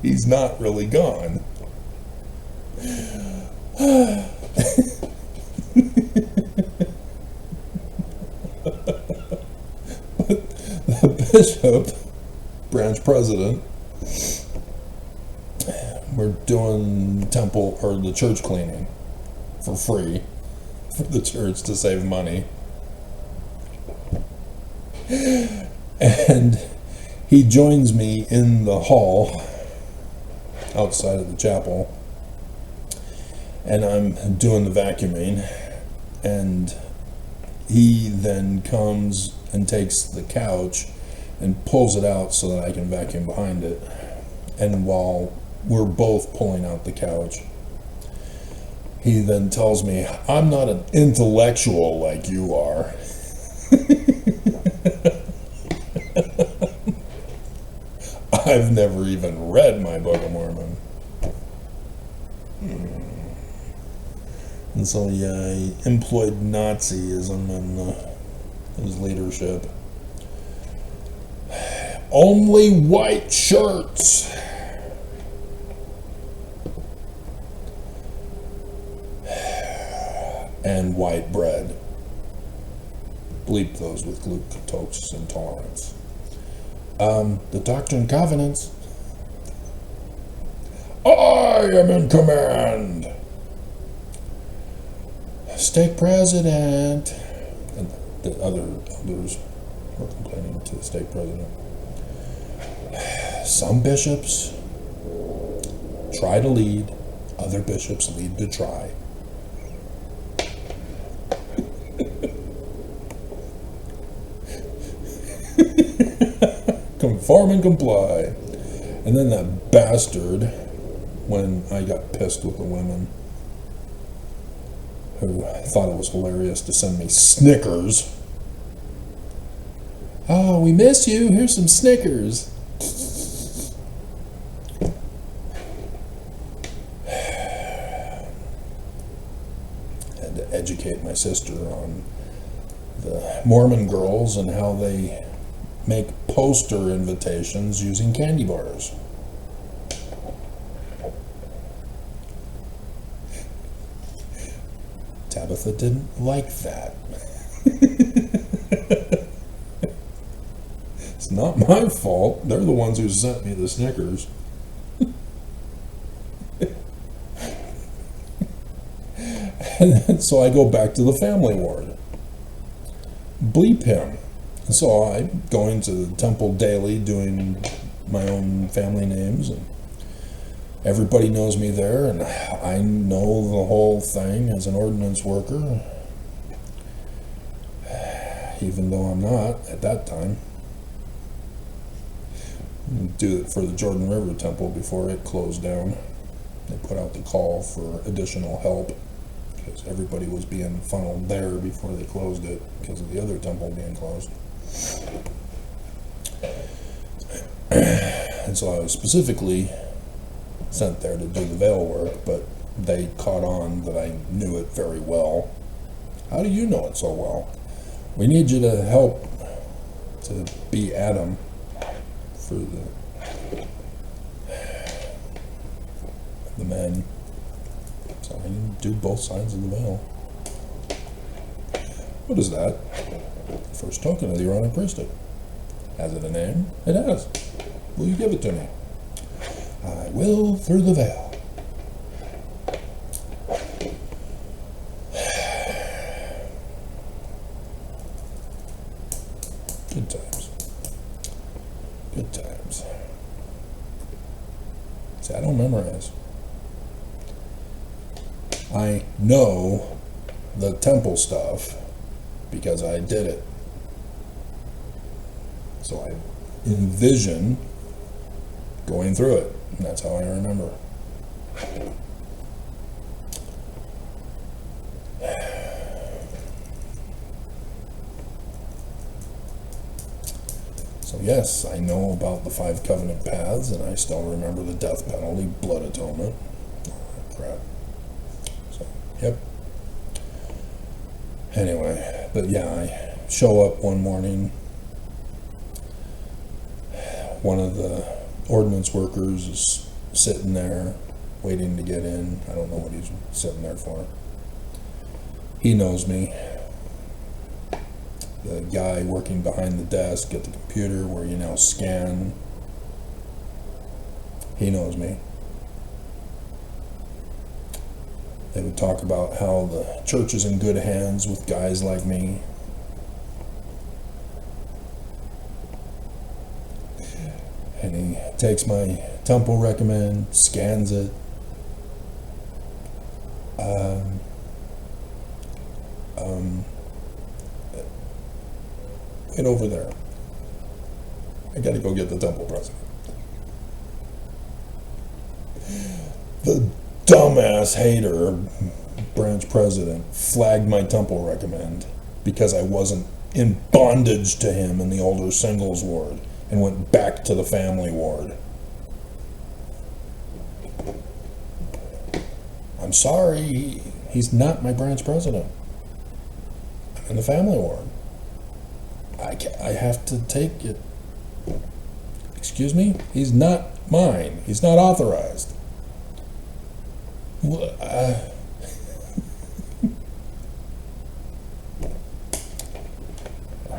he's not really gone. The bishop, branch president, we're doing temple or the church cleaning for free for the church to save money. And he joins me in the hall outside of the chapel, and I'm doing the vacuuming, and he then comes and takes the couch and pulls it out so that I can vacuum behind it. And while we're both pulling out the couch, he then tells me, "I'm not an intellectual like you are." I've never even read my Book of Mormon. And so, yeah, he employed Nazism in his leadership. Only white shirts. And white bread. Bleep those with glucose intolerance. The Doctrine and Covenants. I am in command. Stake president. And the other elders were complaining to the stake president. Some bishops try to lead, other bishops lead to try. Conform and comply. And then that bastard, when I got pissed with the women, who thought it was hilarious to send me Snickers. "Oh, we miss you. Here's some Snickers." Had to educate my sister on the Mormon girls and how they make poster invitations using candy bars. Tabitha didn't like that. It's not my fault. They're the ones who sent me the Snickers. And then, so I go back to the family ward. Bleep him. So I'm going to the temple daily doing my own family names, and everybody knows me there, and I know the whole thing as an ordinance worker, even though I'm not at that time. Do it for the Jordan River Temple before it closed down. They put out the call for additional help because everybody was being funneled there before they closed it because of the other temple being closed. And so I was specifically sent there to do the veil work, but they caught on that I knew it very well. How do you know it so well? We need you to help to be Adam for the men. So I can do both sides of the veil. What is that? First token of the Aaronic priesthood. Has it a name? It has. Will you give it to me? I will through the veil. Good times. Good times. See, I don't memorize. I know the temple stuff because I did it. So I envision going through it, and that's how I remember. So yes, I know about the 5 covenant paths, and I still remember the death penalty, blood atonement, all that crap. So, yep. Anyway, but yeah, I show up one morning. One of the ordnance workers is sitting there waiting to get in. I don't know what he's sitting there for. He knows me. The guy working behind the desk at the computer where you now scan, he knows me. They would talk about how the church is in good hands with guys like me. And he takes my temple recommend, scans it. Wait over there. I gotta go get the temple president. The dumbass hater, branch president, flagged my temple recommend because I wasn't in bondage to him in the older singles ward and went back to the family ward. I'm sorry, he's not my branch president. I'm in the family ward. I have to take it. Excuse me? He's not mine. He's not authorized. And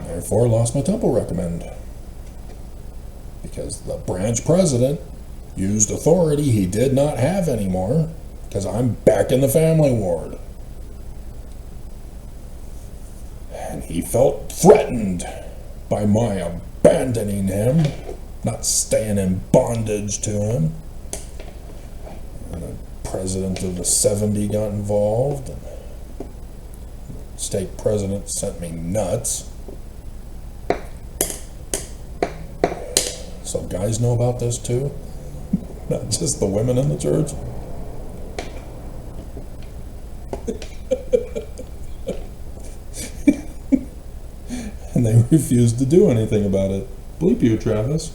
therefore lost my temple recommend. Because the branch president used authority he did not have anymore, because I'm back in the family ward. And he felt threatened by my abandoning him, not staying in bondage to him. And the president of the 70 got involved, and the state president sent me nuts. So guys know about this too? Not just the women in the church? And they refused to do anything about it. Bleep you, Travis.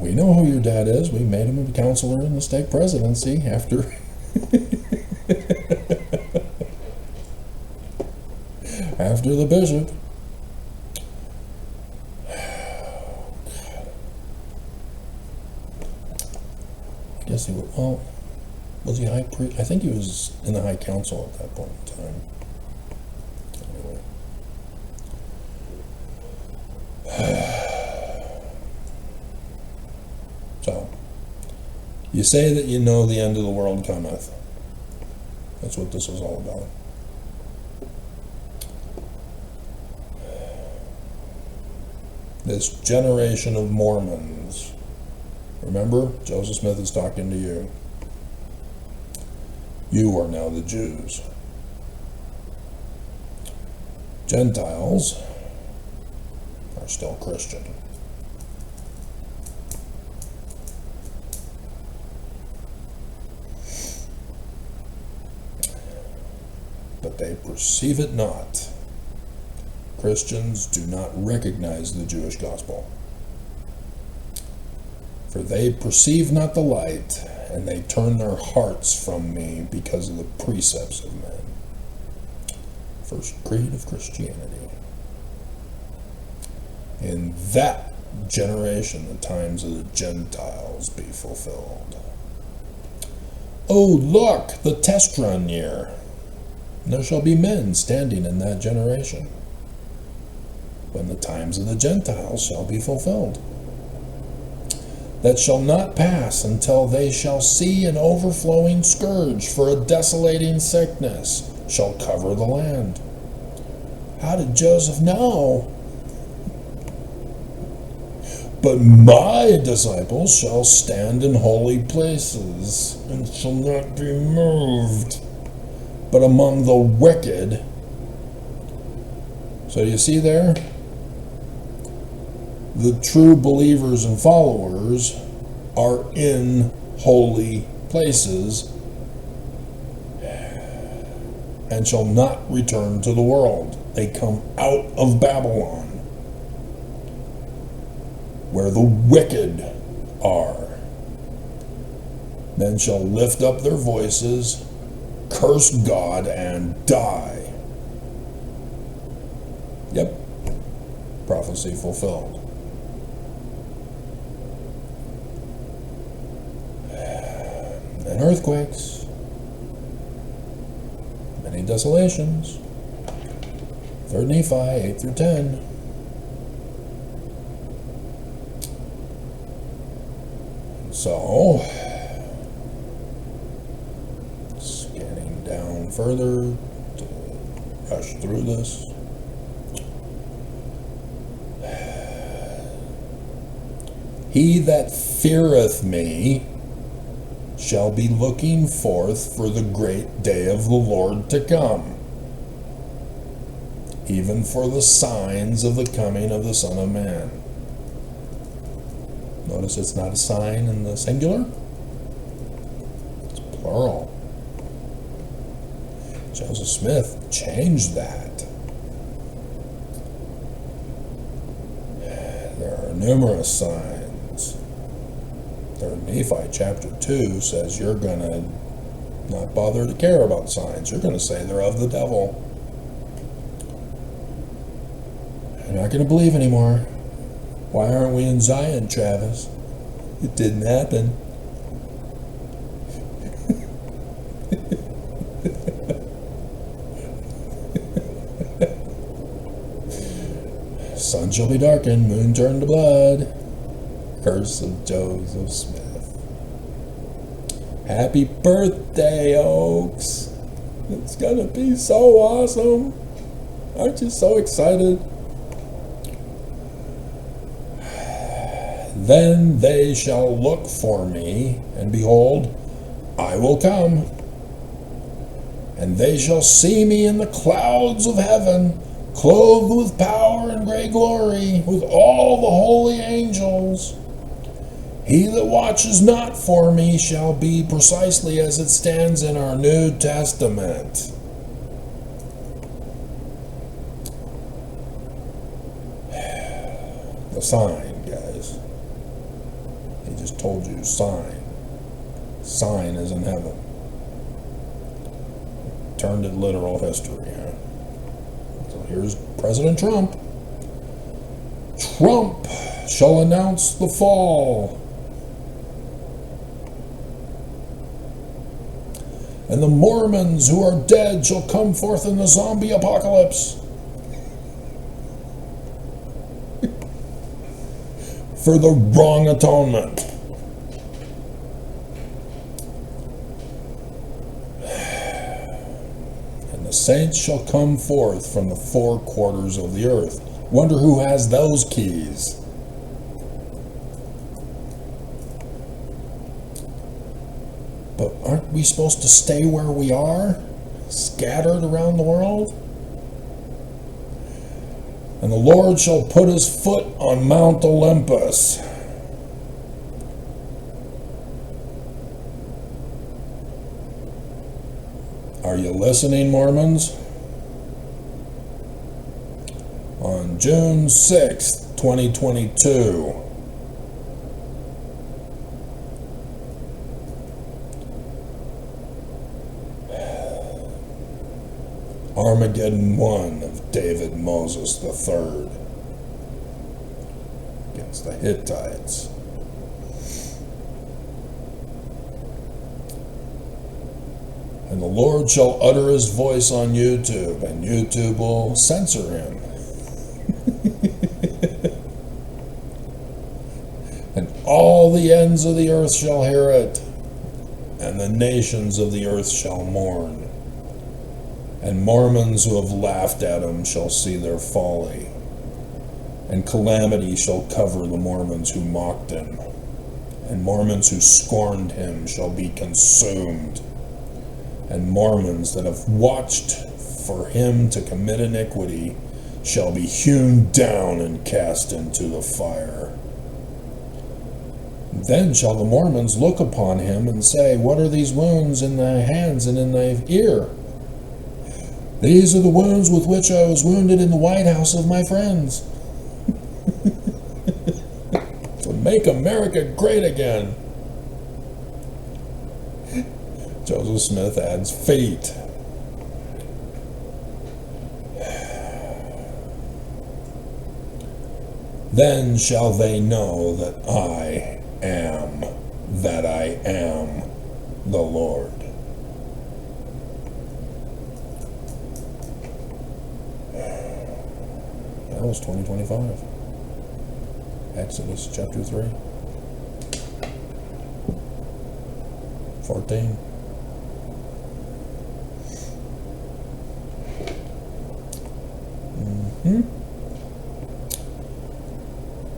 We know who your dad is. We made him a counselor in the stake presidency after after the bishop. I guess he was, well, was he high priest? I think he was in the high council at that point in time. Anyway. So, you say that you know the end of the world cometh. That's what this was all about. This generation of Mormons. Remember, Joseph Smith is talking to you. You are now the Jews. Gentiles are still Christian. But they perceive it not. Christians do not recognize the Jewish gospel. For they perceive not the light, and they turn their hearts from me because of the precepts of men. First creed of Christianity. In that generation, the times of the Gentiles be fulfilled. Oh, look, the test run year. There shall be men standing in that generation, when the times of the Gentiles shall be fulfilled, that shall not pass until they shall see an overflowing scourge, for a desolating sickness shall cover the land. How did Joseph know? But my disciples shall stand in holy places, and shall not be moved, but among the wicked. So you see there? The true believers and followers are in holy places and shall not return to the world. They come out of Babylon. where the wicked are. Men shall lift up their voices, curse God, and die. Yep, prophecy fulfilled. And earthquakes, many desolations. 3rd Nephi 8 through 10. So, scanning down further to rush through this. He that feareth me shall be looking forth for the great day of the Lord to come, even for the signs of the coming of the Son of Man. Notice it's not a sign in the singular, it's plural. Joseph Smith changed that. There are numerous signs. 3rd Nephi chapter 2 says you're going to not bother to care about signs. You're going to say they're of the devil. You're not going to believe anymore. Why aren't we in Zion, Travis? It didn't happen. Sun shall be darkened, moon turned to blood. Curse of Joseph Smith. Happy birthday, Oaks. It's gonna be so awesome. Aren't you so excited? Then they shall look for me, and behold, I will come. And they shall see me in the clouds of heaven, clothed with power and great glory, with all the holy angels. He that watches not for me shall be precisely as it stands in our New Testament. The sign, guys. He just told you, sign. Sign is in heaven. Turned it literal history. Huh? So here's President Trump. Trump shall announce the fall. And the Mormons who are dead shall come forth in the zombie apocalypse. For the wrong atonement. And the saints shall come forth from the 4 quarters of the earth. Wonder who has those keys. But aren't we supposed to stay where we are? Scattered around the world? And the Lord shall put his foot on Mount Olympus. Are you listening, Mormons? On June 6th, 2022, Armageddon 1 of David Moses III against the Hittites. And the Lord shall utter his voice on YouTube, and YouTube will censor him. And all the ends of the earth shall hear it, and the nations of the earth shall mourn. And Mormons who have laughed at him shall see their folly, and calamity shall cover the Mormons who mocked him, and Mormons who scorned him shall be consumed, and Mormons that have watched for him to commit iniquity shall be hewn down and cast into the fire. Then shall the Mormons look upon him and say, what are these wounds in thy hands and in thy ear? These are the wounds with which I was wounded in the White House of my friends. make America great again. Joseph Smith adds fate. Then shall they know that I am the Lord. That was 2025. Exodus chapter 3. 14.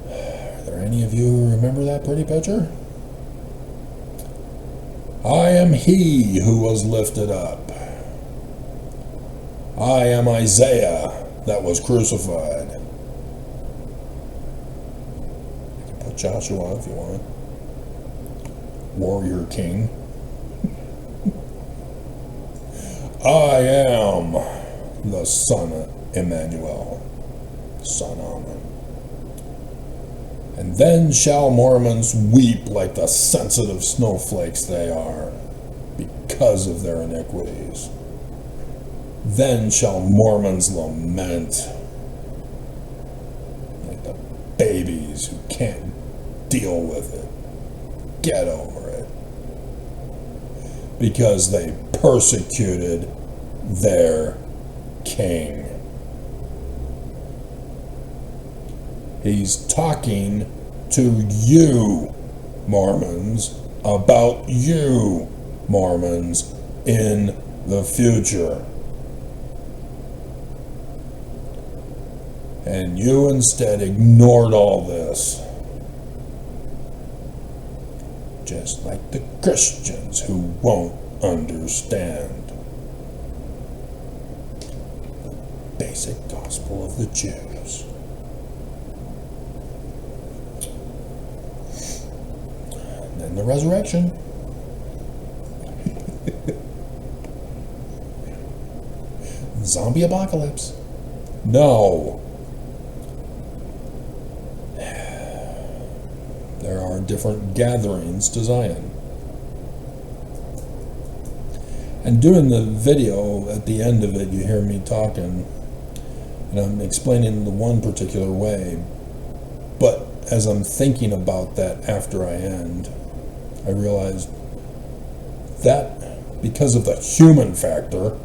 Are there any of you who remember that pretty picture? I am he who was lifted up. I am Isaiah that was crucified. You can put Joshua if you want. Warrior King. I am the Son of Emmanuel, Son Amen. And then shall Mormons weep like the sensitive snowflakes they are, because of their iniquities. Then shall Mormons lament like the babies who can't deal with it. Get over it. Because they persecuted their king. He's talking to you, Mormons, about you, Mormons, in the future. And you instead ignored all this. Just like the Christians who won't understand the basic gospel of the Jews. And then the resurrection. Zombie apocalypse. No. There are different gatherings to Zion. And doing the video, at the end of it, you hear me talking, and I'm explaining the one particular way. But as I'm thinking about that after I end, I realized that because of the human factor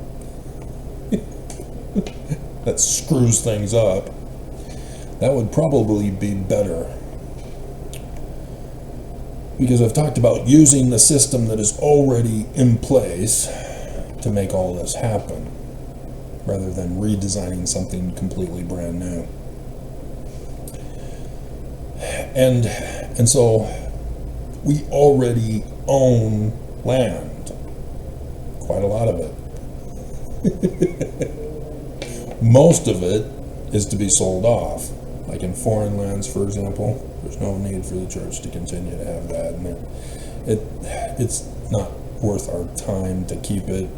that screws things up, that would probably be better. Because I've talked about using the system that is already in place to make all this happen, rather than redesigning something completely brand new. And so we already own land, quite a lot of it. Most of it is to be sold off, like in foreign lands, for example. There's no need for the church to continue to have that, and it's not worth our time to keep it,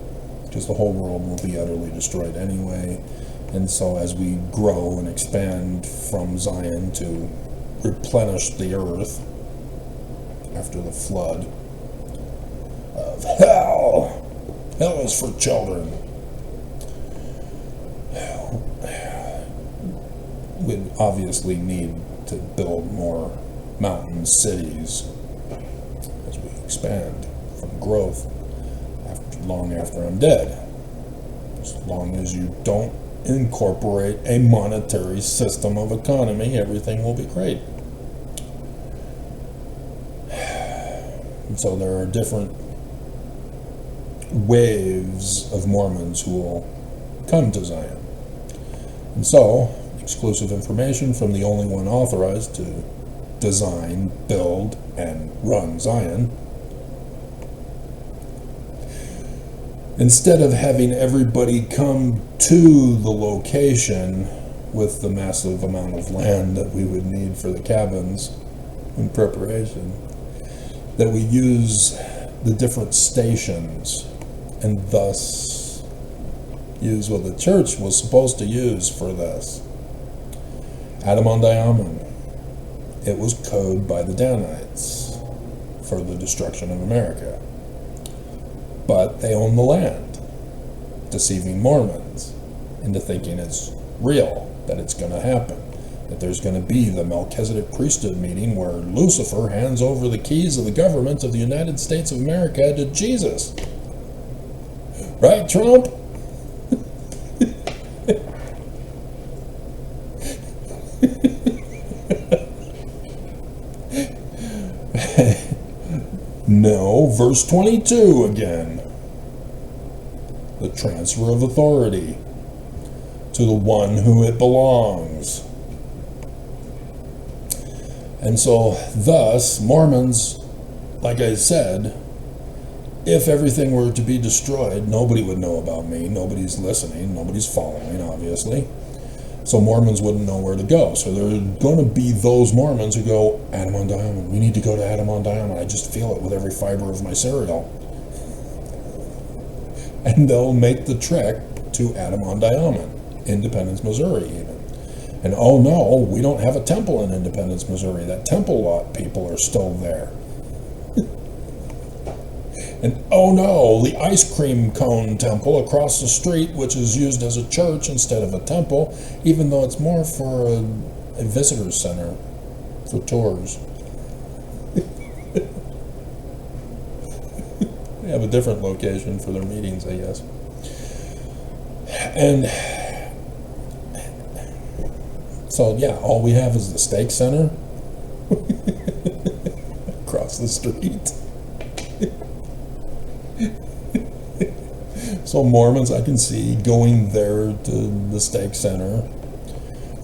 because the whole world will be utterly destroyed anyway. And so as we grow and expand from Zion to replenish the earth after the flood of hell is for children, we'd obviously need to build more mountain cities as we expand from growth long after I'm dead. As long as you don't incorporate a monetary system of economy, everything will be great. And so there are different waves of Mormons who will come to Zion. And so, exclusive information from the only one authorized to design, build, and run Zion. Instead of having everybody come to the location with the massive amount of land that we would need for the cabins in preparation, that we use the different stations and thus use what the church was supposed to use for this. Adam on Diamond, it was code by the Danites for the destruction of America. But they own the land, deceiving Mormons into thinking it's real, that it's going to happen, that there's going to be the Melchizedek priesthood meeting where Lucifer hands over the keys of the government of the United States of America to Jesus. Right, Trump? No, verse 22 again. The transfer of authority to the one who it belongs. And so, thus, Mormons, like I said, if everything were to be destroyed, nobody would know about me. Nobody's listening. Nobody's following, obviously. So Mormons wouldn't know where to go. So there are going to be those Mormons who go, Adam on Diamond. We need to go to Adam on Diamond. I just feel it with every fiber of my cereal. And they'll make the trek to Adam on Diamond, Independence, Missouri, even. And oh no, we don't have a temple in Independence, Missouri. That temple lot people are still there. And oh no, the ice cream cone temple across the street, which is used as a church instead of a temple, even though it's more for a visitor center for tours. They have a different location for their meetings, I guess. And so, yeah, all we have is the Stake Center across the street. So Mormons, I can see going there to the Stake Center,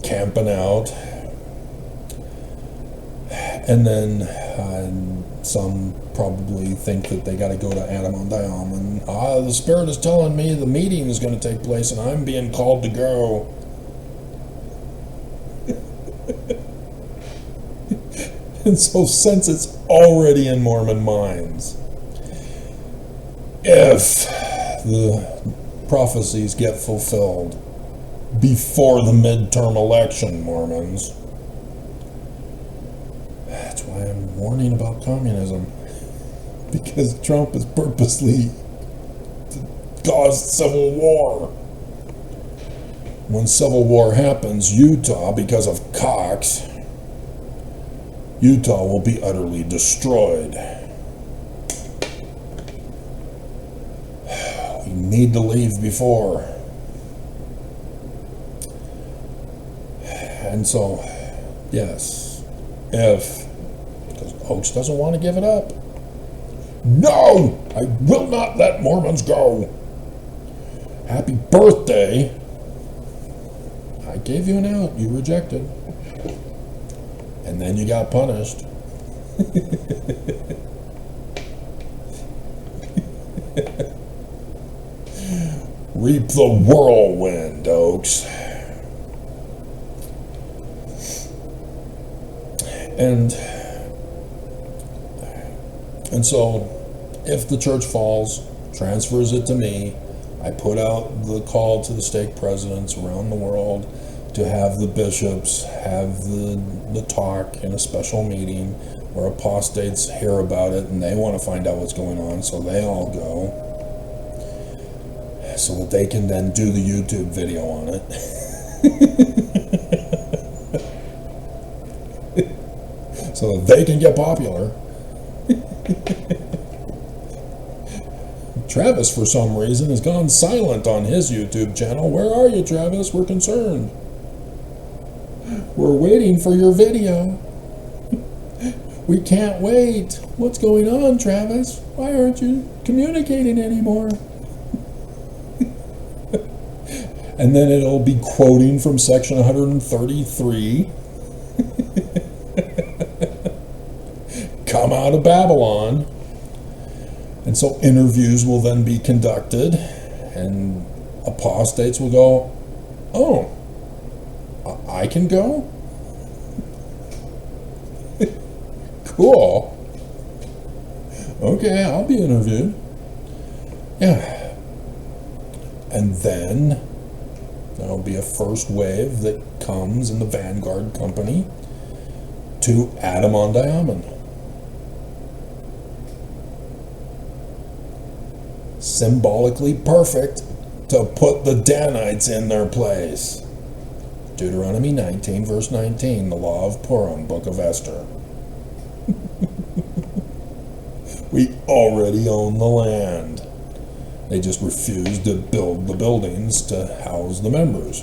camping out, and then some probably think that they got to go to Adam on Diamond. The Spirit is telling me the meeting is going to take place and I'm being called to go. And so since it's already in Mormon minds, if the prophecies get fulfilled before the midterm election, Mormons, that's why I'm warning about communism, because Trump has purposely caused civil war. When civil war happens, Utah, because of Cox, Utah will be utterly destroyed. We need to leave before. And so, yes, if Oaks doesn't want to give it up, no, I will not let Mormons go. Happy birthday. I gave you an out, you rejected. And then you got punished. Reap the whirlwind, Oaks. And so, if the church falls, transfers it to me, I put out the call to the stake presidents around the world to have the bishops have the talk in a special meeting where apostates hear about it and they want to find out what's going on, so they all go, so that they can then do the YouTube video on it. So that they can get popular. Travis, for some reason, has gone silent on his YouTube channel. Where are you, Travis? We're concerned. We're waiting for your video. We can't wait. What's going on, Travis? Why aren't you communicating anymore? And then it'll be quoting from section 133. Come out of Babylon. And so interviews will then be conducted, and apostates will go, oh, I can go? Cool. Okay, I'll be interviewed. Yeah. And then there'll be a first wave that comes in the Vanguard company, to Adam on Diamond. Symbolically perfect to put the Danites in their place. Deuteronomy 19, verse 19, the law of Purim, book of Esther. We already own the land. They just refused to build the buildings to house the members.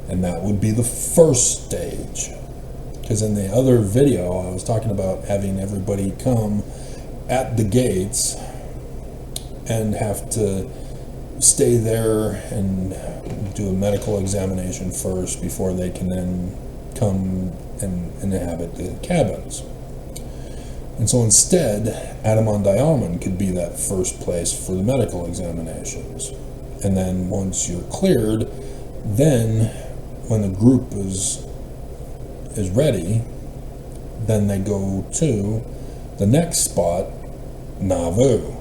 And that would be the first stage. Because in the other video, I was talking about having everybody come at the gates and have to stay there and do a medical examination first before they can then come and inhabit the cabins. And so instead, Adam on Diamond could be that first place for the medical examinations. And then once you're cleared, then when the group is ready, then they go to the next spot, Nauvoo.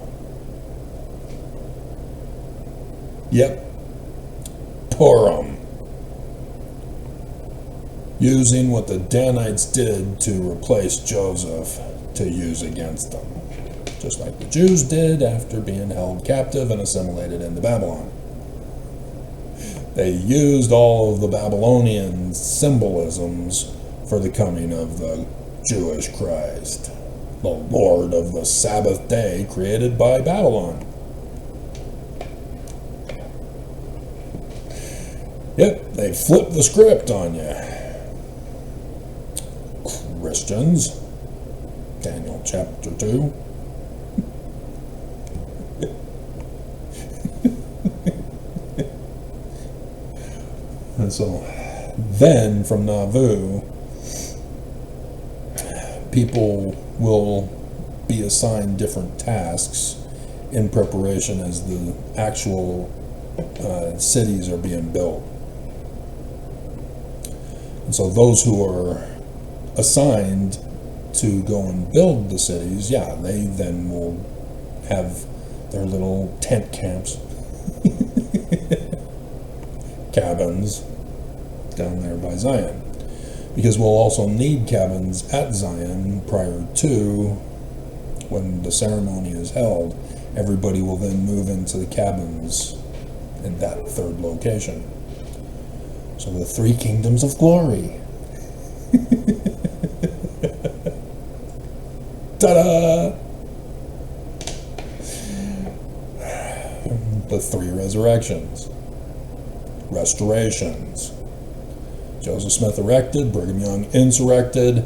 Yep, Purim. Using what the Danites did to replace Joseph to use against them. Just like the Jews did after being held captive and assimilated into Babylon. They used all of the Babylonian symbolisms for the coming of the Jewish Christ, the Lord of the Sabbath day created by Babylon. Yep, they flipped the script on you. Christians, Daniel chapter 2. And so then from Nauvoo, people will be assigned different tasks in preparation as the actual cities are being built. And so those who are assigned to go and build the cities, yeah, they then will have their little tent camps, cabins down there by Zion. Because we'll also need cabins at Zion prior to when the ceremony is held. Everybody will then move into the cabins in that third location. So the three kingdoms of glory. Ta-da! The three resurrections. Restorations. Joseph Smith erected, Brigham Young insurrected.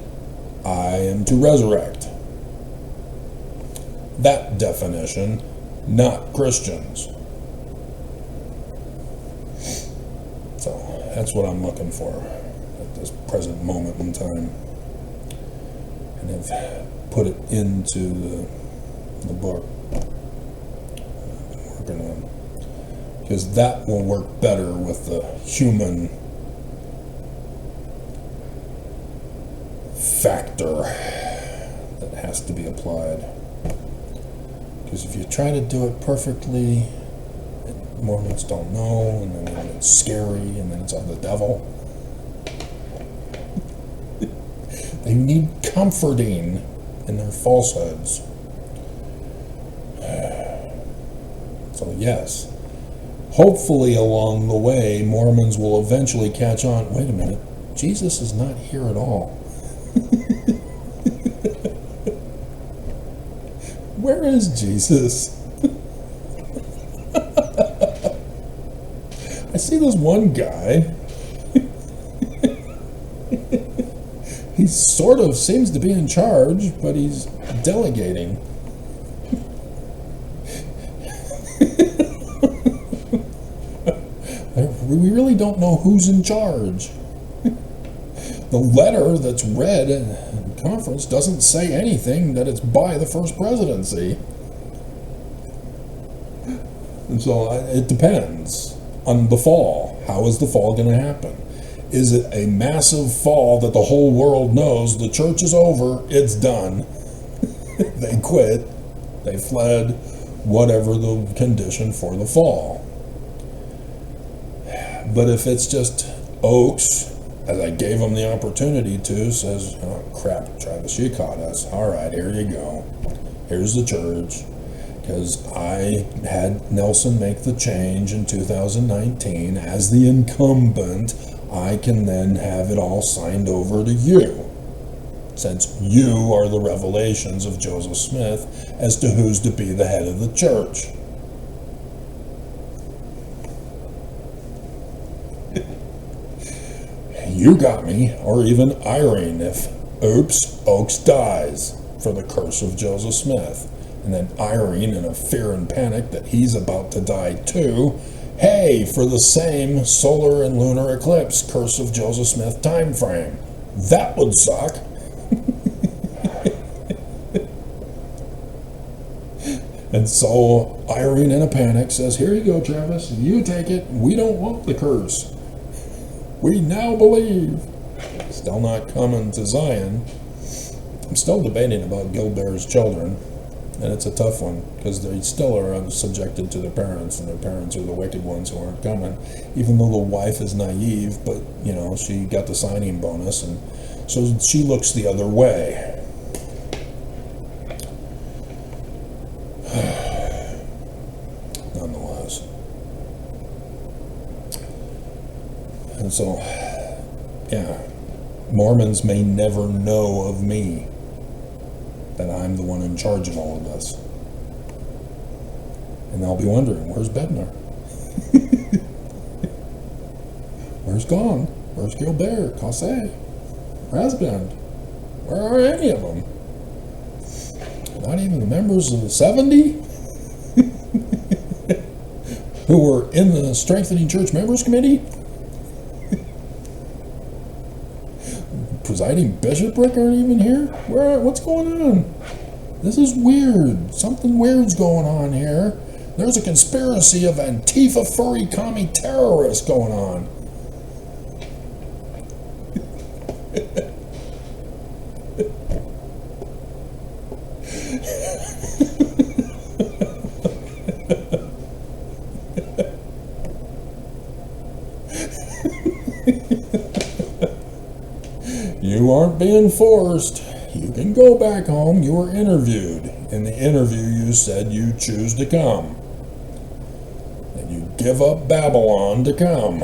I am to resurrect. That definition, not Christians. So that's what I'm looking for at this present moment in time. And have put it into the book I've been working on. Because that will work better with the human factor that has to be applied. Because if you try to do it perfectly, Mormons don't know, and then it's scary, and then it's of the devil. They need comforting in their falsehoods. So yes, hopefully along the way, Mormons will eventually catch on, wait a minute, Jesus is not here at all. Where is Jesus? I see this one guy. He sort of seems to be in charge, but he's delegating. We really don't know who's in charge. The letter that's read in conference doesn't say anything that it's by the first presidency. And so it depends on the fall. How is the fall going to happen? Is it a massive fall that the whole world knows the church is over, it's done, they quit, they fled, whatever the condition for the fall? But if it's just oaks as I gave him the opportunity to, says, oh crap, Travis, you caught us. All right, here you go. Here's the church. Because I had Nelson make the change in 2019. As the incumbent, I can then have it all signed over to you, since you are the revelations of Joseph Smith as to who's to be the head of the church. You got me, or even Irene, if Oakes dies for the curse of Joseph Smith. And then Irene, in a fear and panic that he's about to die too, hey, for the same solar and lunar eclipse, curse of Joseph Smith time frame. That would suck. And so Irene, in a panic, says, here you go, Travis, you take it. We don't want the curse. We now believe. Still not coming to Zion. I'm still debating about Gilbert's children. And it's a tough one, because they still are subjected to their parents, and their parents are the wicked ones who aren't coming. Even though the wife is naive, but, you know, she got the signing bonus, and so she looks the other way. Nonetheless. And so, yeah, Mormons may never know of me, that I'm the one in charge of all of this. And they'll be wondering, where's Bednar? Where's Gong? Where's Gilbert? Cossé? Rasband? Where are any of them? Not even the members of the 70? Who were in the Strengthening Church Members Committee? Presiding bishopric aren't even here? What's going on? This is weird. Something weird's going on here. There's a conspiracy of Antifa furry commie terrorists going on. You aren't being forced. You can go back home. You were interviewed. In the interview, you said you choose to come. And you give up Babylon to come.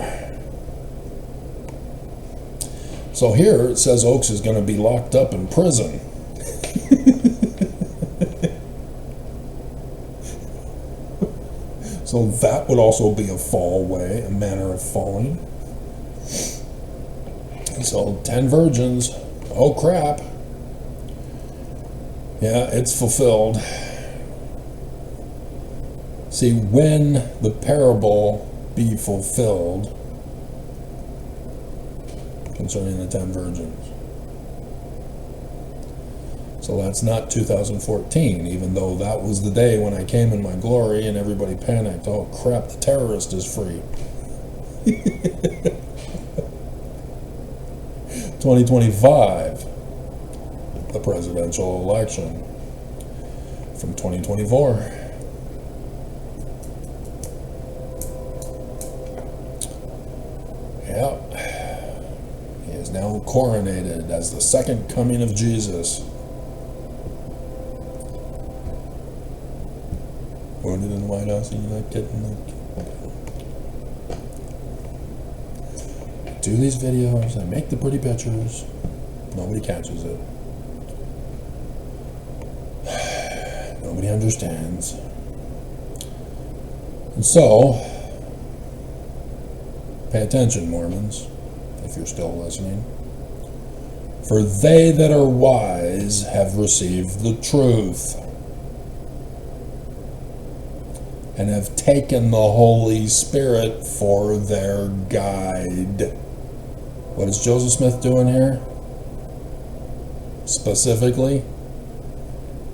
So here it says Oakes is going to be locked up in prison. So that would also be a fall way, a manner of falling. So 10 virgins, oh crap. Yeah, it's fulfilled. See, when the parable be fulfilled concerning the 10 virgins. So that's not 2014, even though that was the day when I came in my glory and everybody panicked. Oh crap, the terrorist is free. 2025, the presidential election from 2024. Yep. He is now coronated as the second coming of Jesus. Wounded in the White House, and you're not getting do these videos, I make the pretty pictures, nobody catches it. Nobody understands. And so, pay attention, Mormons, if you're still listening. For they that are wise have received the truth, and have taken the Holy Spirit for their guide. What is Joseph Smith doing here? Specifically,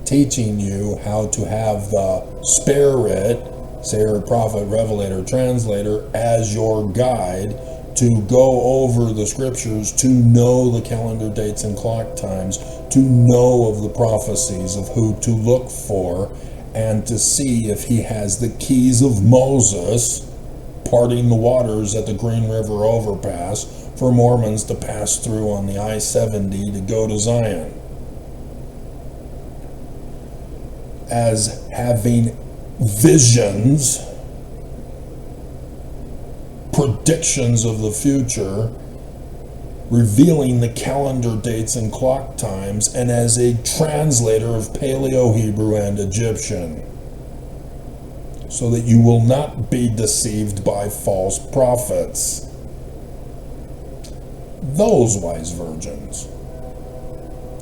teaching you how to have the Spirit, Sayer, Prophet, Revelator, Translator, as your guide to go over the scriptures, to know the calendar dates and clock times, to know of the prophecies of who to look for, and to see if he has the keys of Moses parting the waters at the Green River overpass for Mormons to pass through on the I-70 to go to Zion as having visions, predictions of the future, revealing the calendar dates and clock times, and as a translator of Paleo Hebrew and Egyptian, so that you will not be deceived by false prophets. Those wise virgins,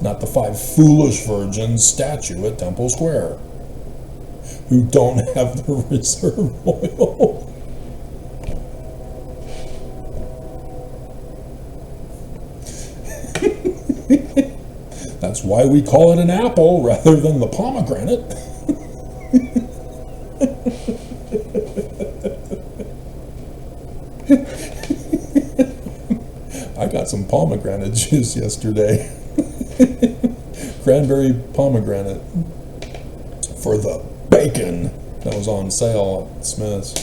not the 5 foolish virgins statue at Temple Square, who don't have the reserve oil. That's why we call it an apple rather than the pomegranate. I got some pomegranate juice yesterday. Cranberry pomegranate for the bacon that was on sale at Smith's.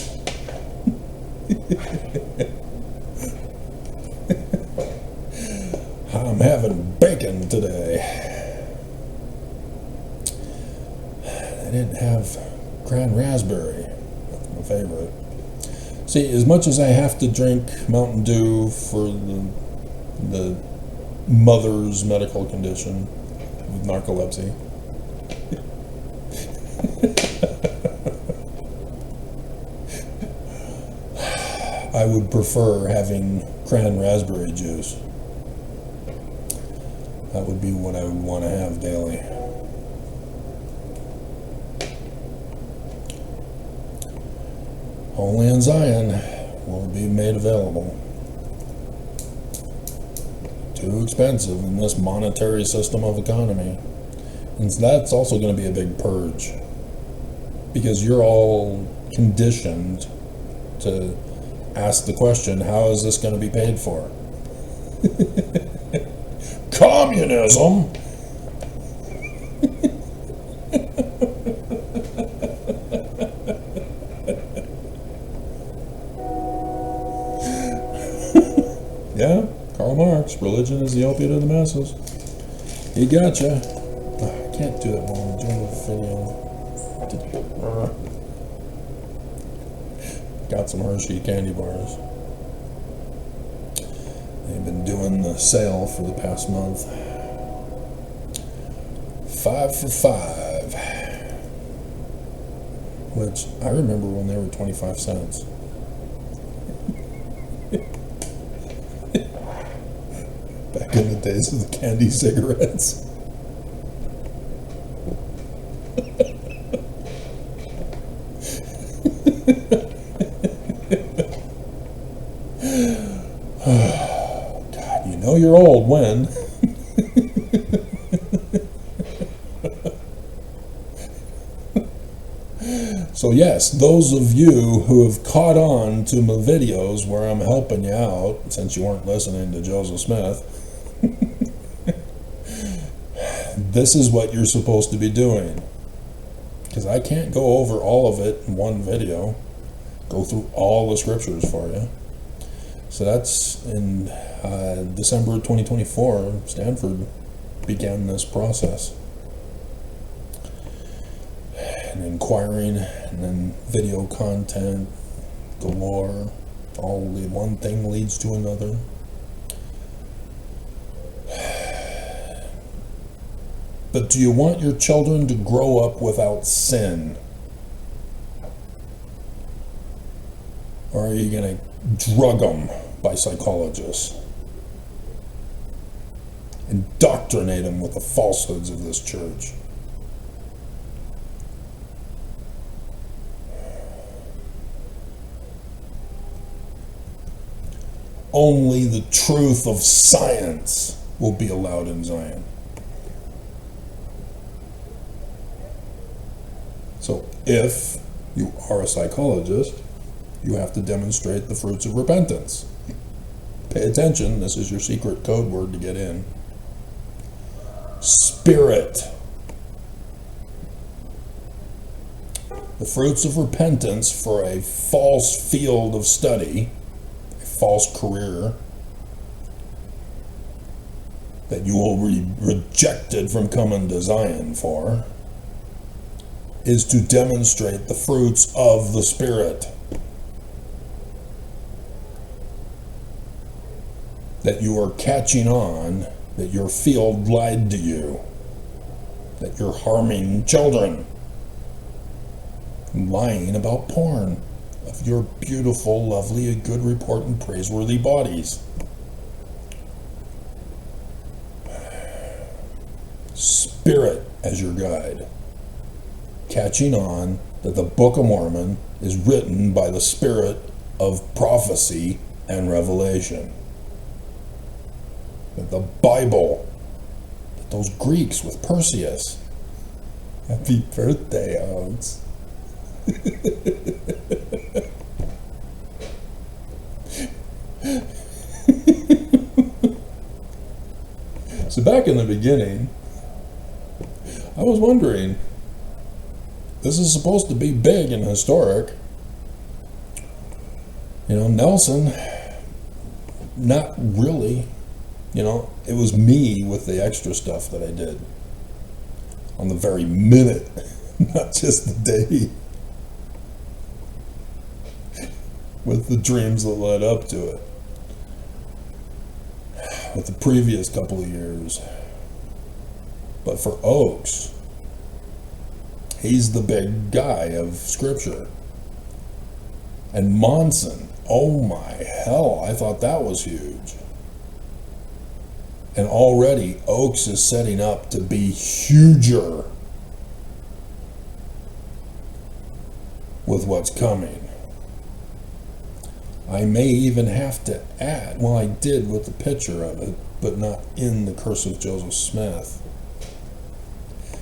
I'm having bacon today. I didn't have cran raspberry. That's my favorite. See, as much as I have to drink Mountain Dew for the mother's medical condition with narcolepsy, I would prefer having cran raspberry juice. That would be what I would want to have daily. Only in Zion will it be made available. Too expensive in this monetary system of economy. And that's also going to be a big purge, because you're all conditioned to ask the question, how is this going to be paid for? Communism! Yeah, Karl Marx, religion is the opiate of the masses. He gotcha. I can't do that while I'm doing the video. Got some Hershey candy bars. They've been doing the sale for the past month. 5 for $5. Which I remember when they were 25 cents. Back in the days of the candy cigarettes. God, you know you're old when. So yes, those of you who have caught on to my videos where I'm helping you out, since you weren't listening to Joseph Smith, this is what you're supposed to be doing. Because I can't go over all of it in one video, go through all the scriptures for you. So that's in December 2024, Stanford began this process. And inquiring, and then video content galore. All the one thing leads to another. But do you want your children to grow up without sin? Or are you going to drug them by psychologists? Indoctrinate them with the falsehoods of this church? Only the truth of science will be allowed in Zion. So if you are a psychologist, you have to demonstrate the fruits of repentance. Pay attention, this is your secret code word to get in. Spirit. The fruits of repentance for a false field of study, a false career, that you will be rejected from coming to Zion for is to demonstrate the fruits of the Spirit. That you are catching on, that your field lied to you, that you're harming children, lying about porn of your beautiful, lovely, good report and praiseworthy bodies. Spirit as your guide. Catching on that the Book of Mormon is written by the Spirit of prophecy and revelation. That the Bible, that those Greeks with Perseus. Happy birthday, Alex. So back in the beginning, I was wondering, this is supposed to be big and historic. You know, Nelson, not really. You know, it was me with the extra stuff that I did on the very minute, not just the day, with the dreams that led up to it, with the previous couple of years. But for Oaks, he's the big guy of Scripture. And Monson, oh my hell, I thought that was huge. And already Oaks is setting up to be huger with what's coming. I may even have to add, well, I did with the picture of it, but not in the Curse of Joseph Smith.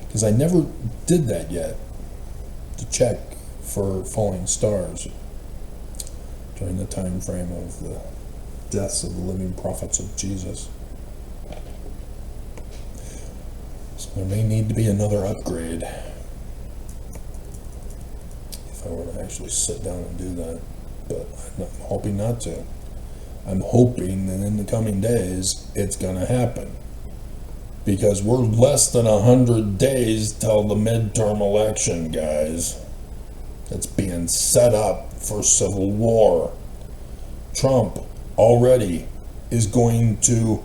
Because I never did that yet, to check for falling stars during the time frame of the deaths of the living prophets of Jesus. So there may need to be another upgrade if I were to actually sit down and do that, but I'm hoping not to. I'm hoping that in the coming days it's going to happen, because we're less than 100 days till the midterm election, guys. It's being set up for civil war. Trump already is going to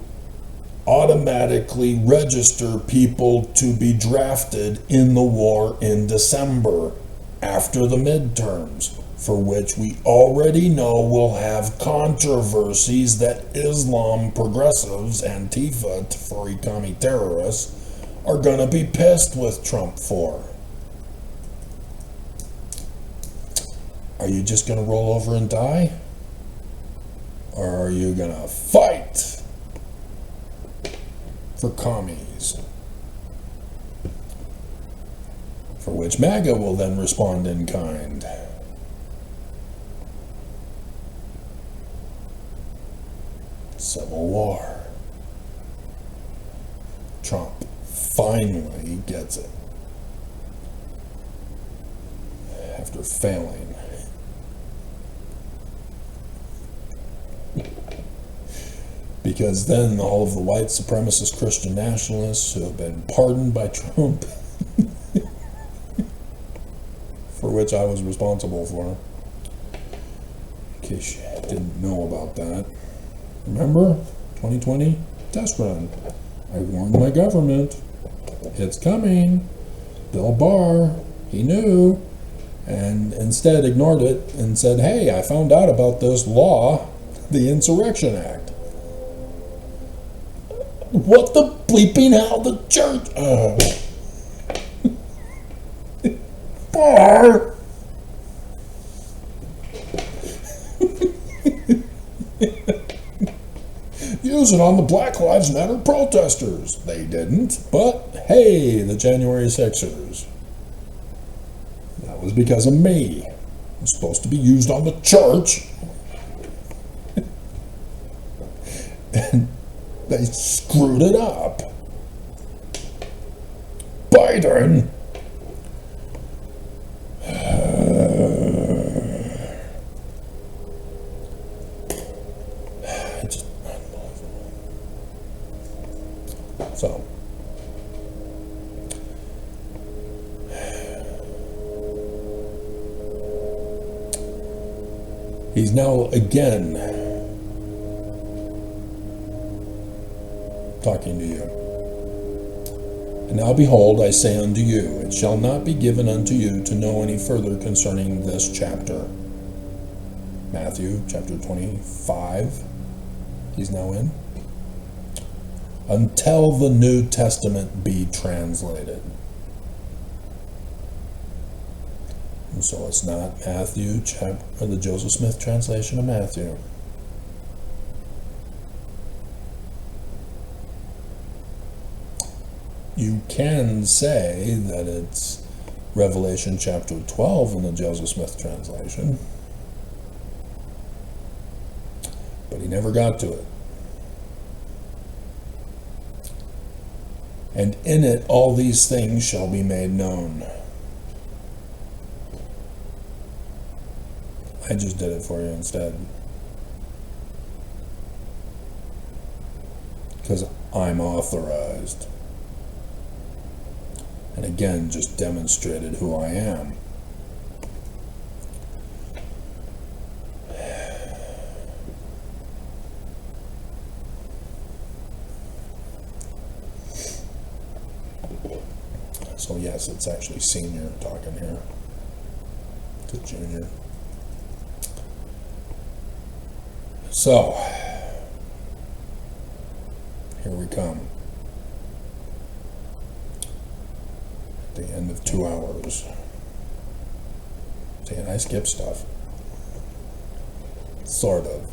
automatically register people to be drafted in the war in December after the midterms, for which we already know will have controversies that Islam progressives, Antifa, Farikami terrorists, are going to be pissed with Trump for. Are you just going to roll over and die? Or are you going to fight for commies? For which MAGA will then respond in kind. Civil war. Trump finally gets it. After failing. Because then all of the white supremacist Christian nationalists who have been pardoned by Trump, for which I was responsible for, in case you didn't know about that. Remember, 2020 test run. I warned my government, it's coming. Bill Barr, he knew, and instead ignored it and said, hey, I found out about this law, the Insurrection Act. What the bleeping hell, the church? Barr! Use it on the Black Lives Matter protesters. They didn't, but hey, the January 6ers. That was because of me. It was supposed to be used on the church. And they screwed it up. Biden. So, he's now again talking to you. And now behold, I say unto you, it shall not be given unto you to know any further concerning this chapter. Matthew chapter 25, he's now in. Until the New Testament be translated. And so it's not Matthew, or the Joseph Smith translation of Matthew. You can say that it's Revelation chapter 12 in the Joseph Smith translation, but he never got to it. And in it all these things shall be made known. I just did it for you instead, because I'm authorized. And again, just demonstrated who I am. So yes, it's actually senior talking here to junior. So, here we come. At the end of 2 hours. See, and I skipped stuff. Sort of.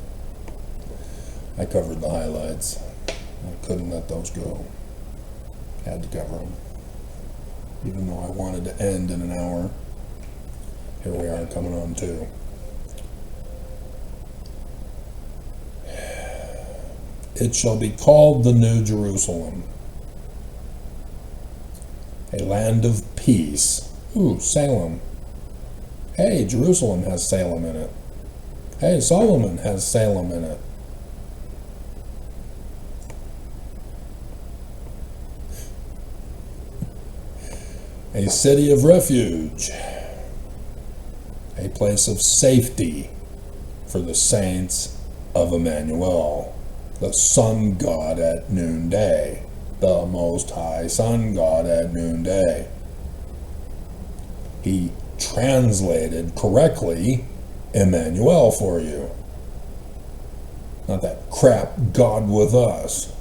I covered the highlights. I couldn't let those go. Had to cover them. Even though I wanted to end in an hour. Here we are coming on 2. It shall be called the New Jerusalem, a land of peace. Ooh, Salem. Hey, Jerusalem has Salem in it. Hey, Solomon has Salem in it. A city of refuge, a place of safety for the saints of Emmanuel. The sun god at noonday, the Most High sun god at noonday. He translated correctly Emmanuel for you. Not that crap God with us.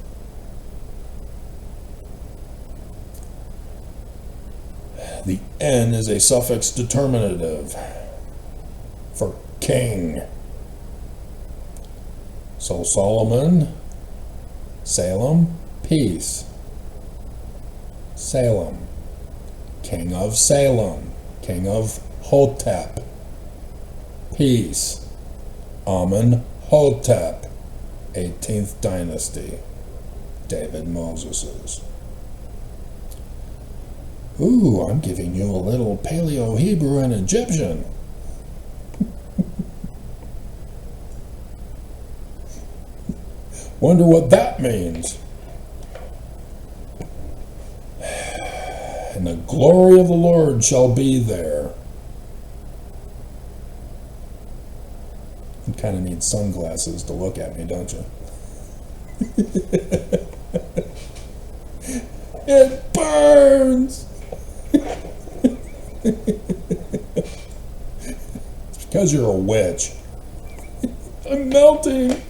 The N is a suffix determinative for king. So Solomon, Salem, peace. Salem, king of Salem, king of Hotep, peace. Amenhotep, 18th dynasty, David Moses's. Ooh, I'm giving you a little Paleo-Hebrew and Egyptian. Wonder what that means. And the glory of the Lord shall be there. You kind of need sunglasses to look at me, don't you? It burns! It's because you're a witch. I'm melting!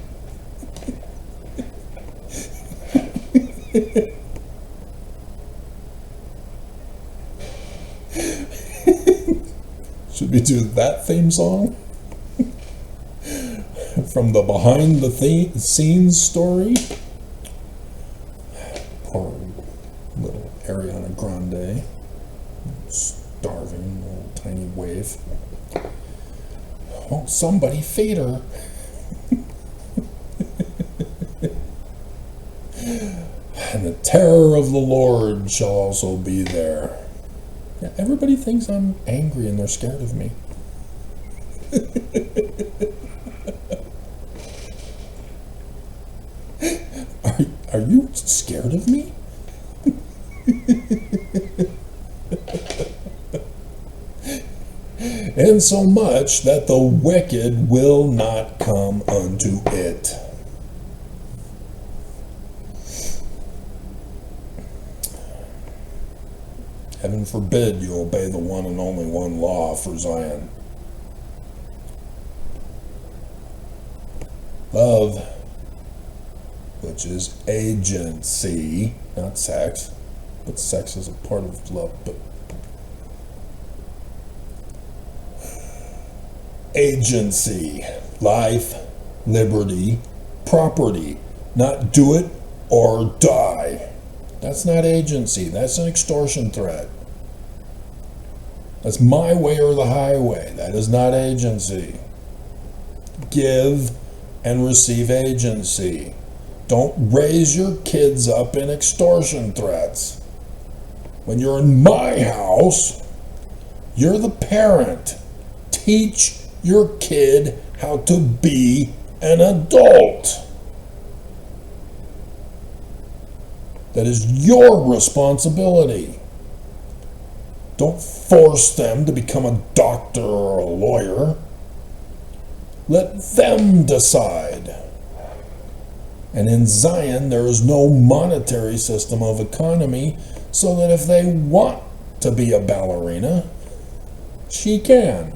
Should we do that theme song? From the behind the scenes story? Poor little Ariana Grande. Starving, little tiny waif. Oh, somebody feed her. And the terror of the Lord shall also be there. Yeah, everybody thinks I'm angry and they're scared of me. Are you scared of me? Insomuch that the wicked will not come unto it. Heaven forbid you obey the one and only one law for Zion. Love, which is agency, not sex, but sex is a part of love, but agency, life, liberty, property, not do it or die. That's not agency, that's an extortion threat. That's my way or the highway. That is not agency. Give and receive agency. Don't raise your kids up in extortion threats. When you're in my house, you're the parent. Teach your kid how to be an adult. That is your responsibility. Don't force them to become a doctor or a lawyer. Let them decide. And in Zion, there is no monetary system of economy, so that if they want to be a ballerina, she can.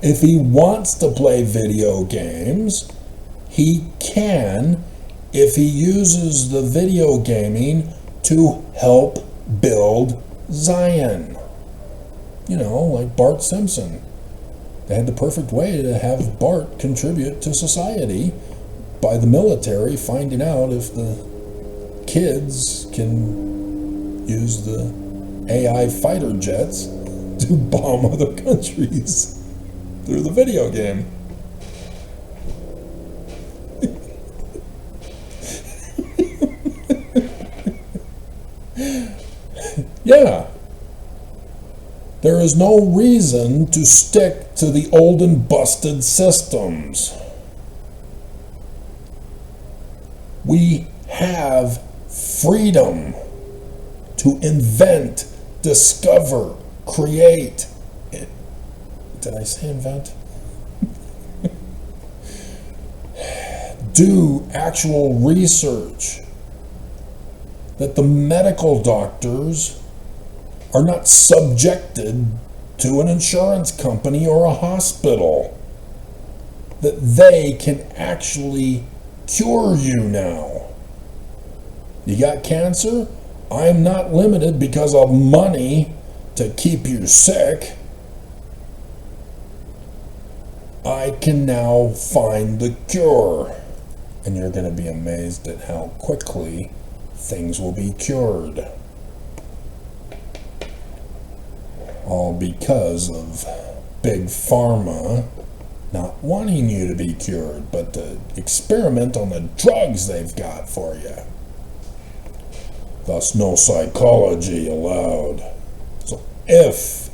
If he wants to play video games, he can, if he uses the video gaming to help build Zion. You know, like Bart Simpson. They had the perfect way to have Bart contribute to society by the military finding out if the kids can use the AI fighter jets to bomb other countries through the video game. Yeah. There is no reason to stick to the old and busted systems. We have freedom to invent, discover, create. Did I say invent? Do actual research that the medical doctors are not subjected to an insurance company or a hospital, that they can actually cure you now. You got cancer? I'm not limited because of money to keep you sick. I can now find the cure. And you're going to be amazed at how quickly things will be cured. All because of Big Pharma not wanting you to be cured, but to experiment on the drugs they've got for you. Thus, no psychology allowed. So if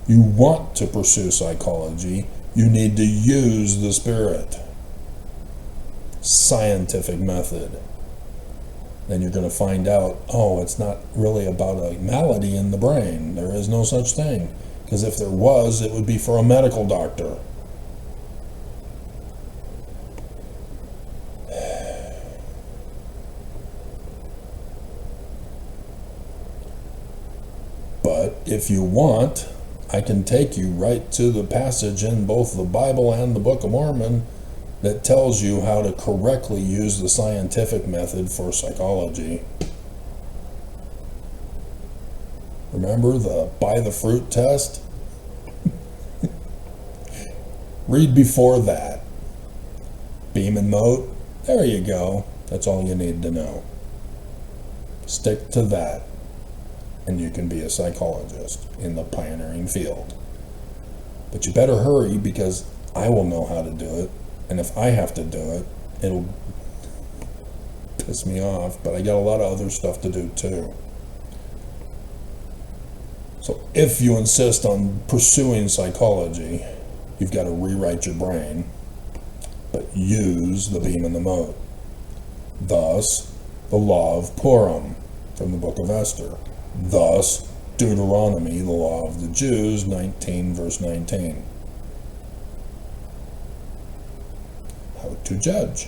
you want to pursue psychology, you need to use the spirit. Scientific method. Then you're going to find out, oh, it's not really about a malady in the brain. There is no such thing. Because if there was, it would be for a medical doctor. But if you want, I can take you right to the passage in both the Bible and the Book of Mormon that tells you how to correctly use the scientific method for psychology. Remember the by the fruit test? Read before that. Beam and mote, there you go. That's all you need to know. Stick to that, and you can be a psychologist in the pioneering field. But you better hurry, because I will know how to do it. And if I have to do it, it'll piss me off, but I got a lot of other stuff to do too. So if you insist on pursuing psychology, you've got to rewrite your brain, but use the beam and the mote. Thus, the law of Purim from the book of Esther. Thus, Deuteronomy, the law of the Jews, 19 verse 19. How to judge.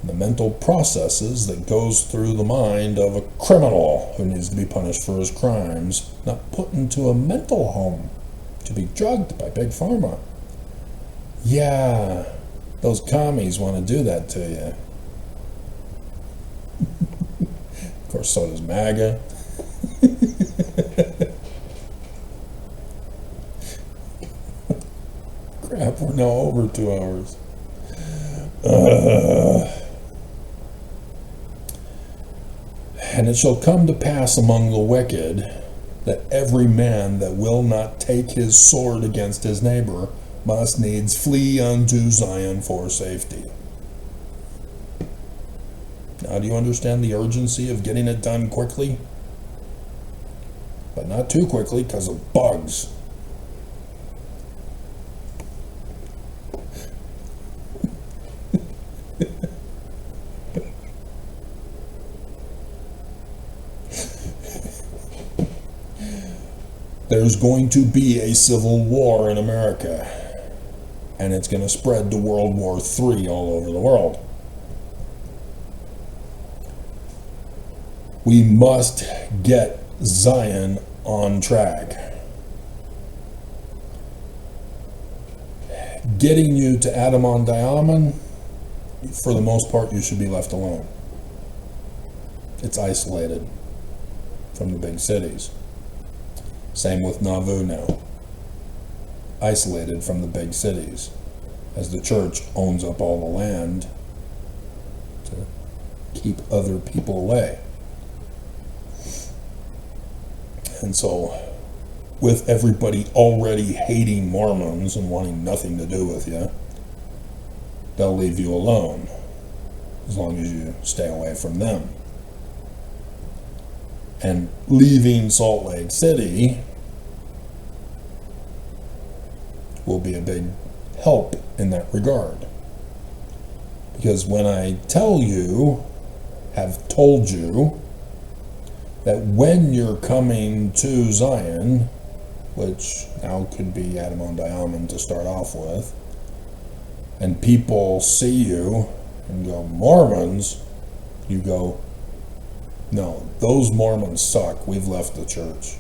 The mental processes that goes through the mind of a criminal who needs to be punished for his crimes, not put into a mental home to be drugged by Big Pharma. Yeah, those commies want to do that to you. Of course, so does MAGA. Crap, we're now over 2 hours. And it shall come to pass among the wicked that every man that will not take his sword against his neighbor must needs flee unto Zion for safety. Now, do you understand the urgency of getting it done quickly? But not too quickly because of bugs. There's going to be a civil war in America, and it's going to spread to World War III all over the world. We must get Zion on track. Getting you to Adamon Diamond, for the most part, you should be left alone. It's isolated from the big cities. Same with Nauvoo now. Isolated from the big cities, as the church owns up all the land to keep other people away. And so, with everybody already hating Mormons and wanting nothing to do with you, they'll leave you alone, as long as you stay away from them. And leaving Salt Lake City will be a big help in that regard. Because when I have told you, that when you're coming to Zion, which now could be Adamon Diamond to start off with, and people see you and go, Mormons, you go, no, those Mormons suck. We've left the church.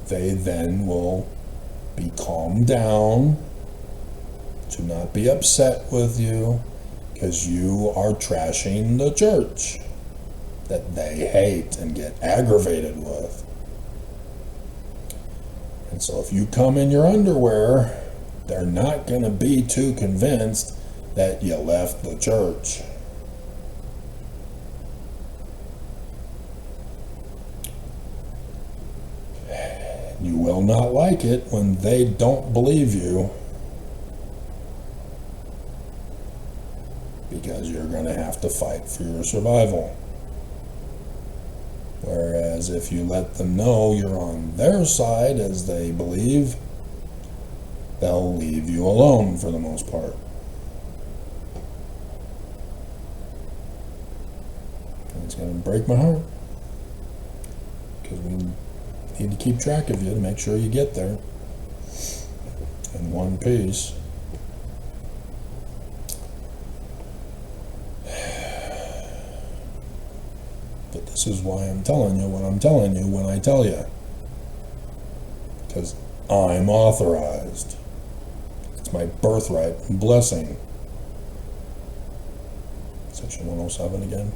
They then will be calmed down to not be upset with you because you are trashing the church that they hate and get aggravated with. And so if you come in your underwear, they're not going to be too convinced that you left the church. You will not like it when they don't believe you, because you're going to have to fight for your survival. Whereas if you let them know you're on their side as they believe, they'll leave you alone for the most part. It's going to break my heart, because we need to keep track of you to make sure you get there in one piece. But this is why I'm telling you what I'm telling you when I tell you, because I'm authorized. It's my birthright and blessing. Section 107 again.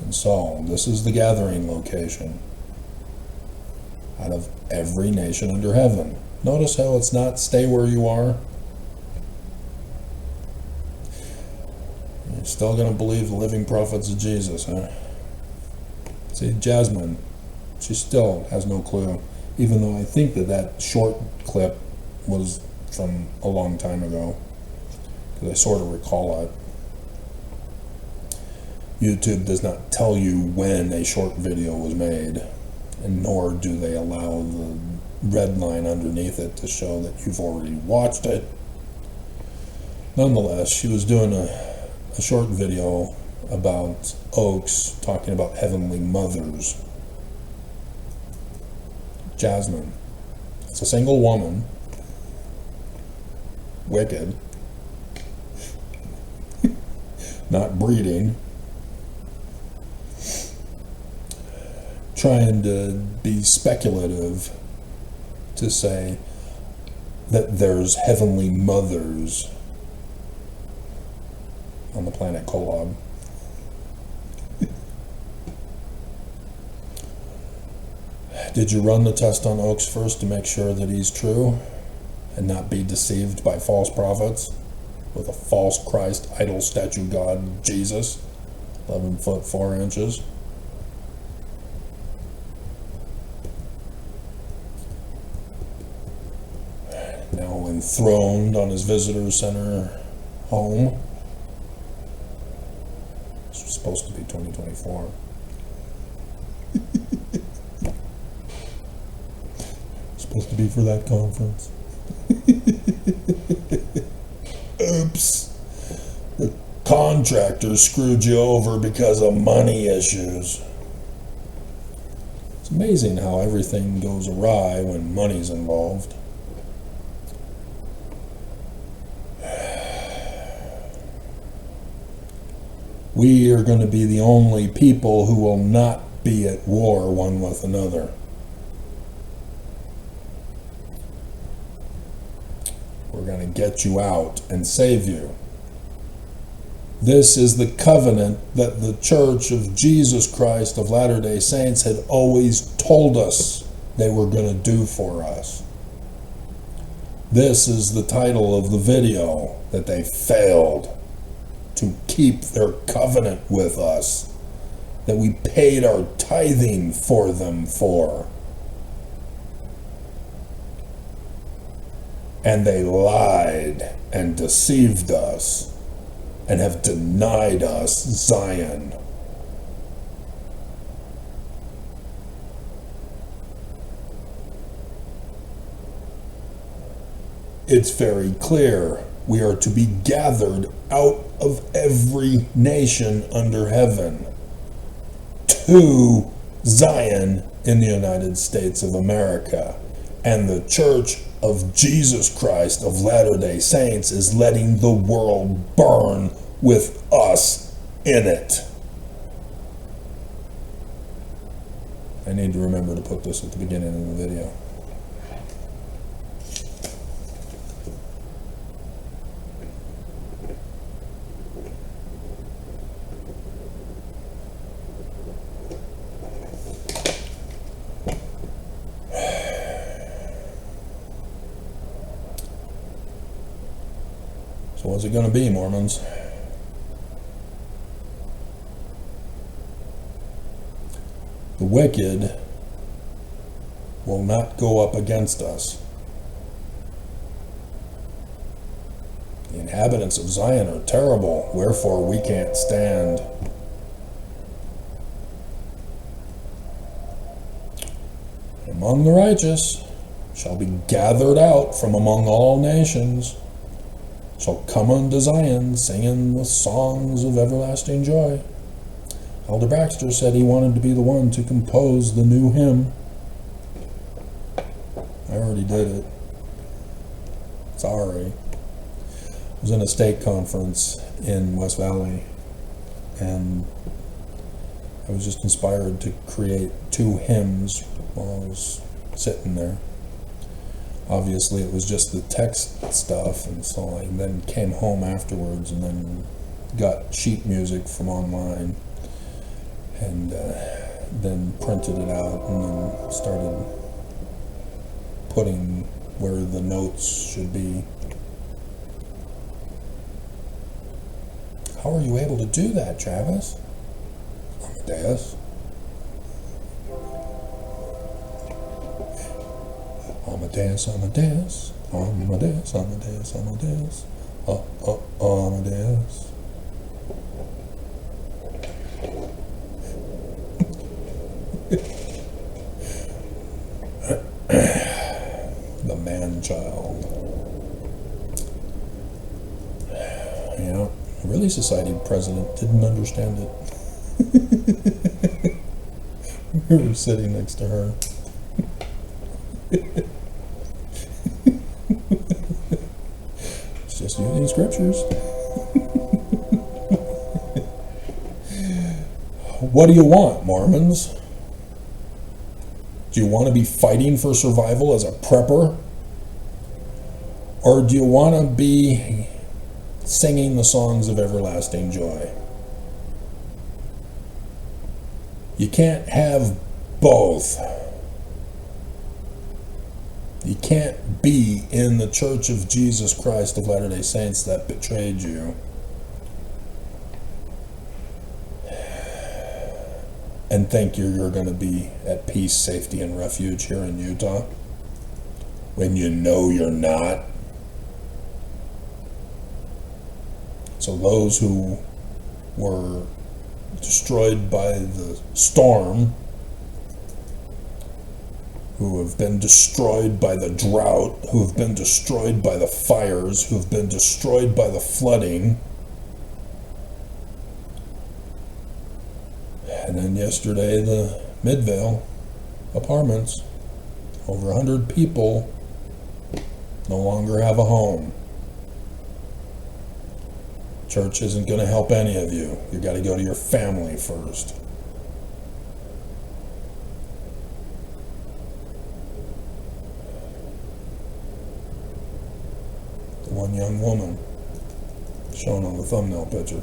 And so, this is the gathering location out of every nation under heaven. Notice how it's not stay where you are. You're still going to believe the living prophets of Jesus, huh? See, Jasmine, she still has no clue, even though I think that short clip was from a long time ago, because I sort of recall it. YouTube does not tell you when a short video was made, and nor do they allow the red line underneath it to show that you've already watched it. Nonetheless, she was doing a short video about Oaks, talking about heavenly mothers. Jasmine, it's a single woman, wicked, not breeding, trying to be speculative to say that there's heavenly mothers on the planet Kolob. Did you run the test on Oaks first to make sure that he's true and not be deceived by false prophets with a false Christ idol statue god Jesus, 11 foot 4 inches? Now enthroned on his visitor center home. This was supposed to be 2024. Supposed to be for that conference. Oops. The contractor screwed you over because of money issues. It's amazing how everything goes awry when money's involved. We are going to be the only people who will not be at war one with another. We're going to get you out and save you. This is the covenant that the Church of Jesus Christ of Latter-day Saints had always told us they were going to do for us. This is the title of the video that they failed to keep their covenant with us, that we paid our tithing for them for. And they lied and deceived us and have denied us Zion. It's very clear. We are to be gathered out of every nation under heaven to Zion in the United States of America. And the Church of Jesus Christ of Latter-day Saints is letting the world burn with us in it. I need to remember to put this at the beginning of the video. So what's it going to be, Mormons? The wicked will not go up against us. The inhabitants of Zion are terrible, wherefore we can't stand. Among the righteous shall be gathered out from among all nations, shall come unto Zion, singing with songs of everlasting joy. Elder Baxter said he wanted to be the one to compose the new hymn. I already did it. Sorry. I was in a stake conference in West Valley, and I was just inspired to create 2 hymns while I was sitting there. Obviously it was just the text stuff, and so I then came home afterwards and then got sheet music from online and then printed it out and then started putting where the notes should be. How are you able to do that, Travis? Amadeus. Amadeus, Amadeus, Amadeus, Amadeus, Amadeus, Amadeus. child. Yeah, a Relief Society president didn't understand it. We were sitting next to her. It's just using scriptures. What do you want, Mormons? Do you want to be fighting for survival as a prepper? Or do you want to be singing the songs of everlasting joy? You can't have both. You can't be in the Church of Jesus Christ of Latter-day Saints that betrayed you and think you're going to be at peace, safety, and refuge here in Utah when you know you're not. So those who were destroyed by the storm, who have been destroyed by the drought, who have been destroyed by the fires, who have been destroyed by the flooding. And then yesterday, the Midvale apartments, over 100 people no longer have a home. Church isn't going to help any of you. You got to go to your family first. The one young woman shown on the thumbnail picture.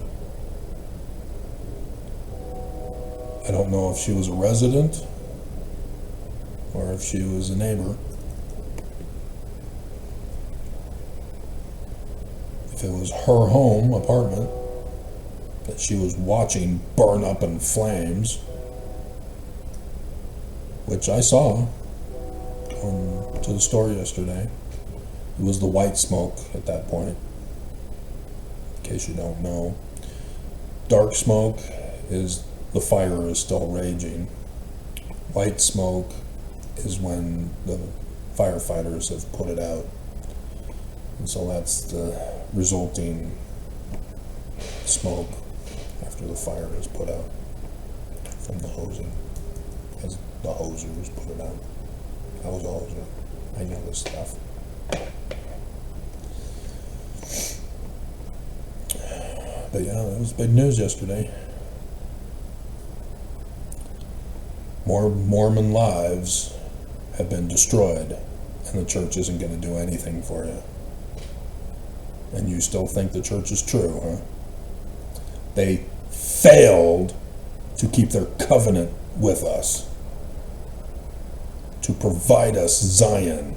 I don't know if she was a resident or if she was a neighbor. If it was her home apartment that she was watching burn up in flames, which I saw to the store yesterday. It was the white smoke at that point, in case you don't know. Dark smoke is the fire is still raging. White smoke is when the firefighters have put it out. And so that's the resulting smoke after the fire is put out from the hosing, as the hosers put it out. I was a hoser. I know this stuff. But yeah, it was big news yesterday. More Mormon lives have been destroyed, and the church isn't going to do anything for you. And you still think the church is true, huh? They failed to keep their covenant with us, to provide us Zion,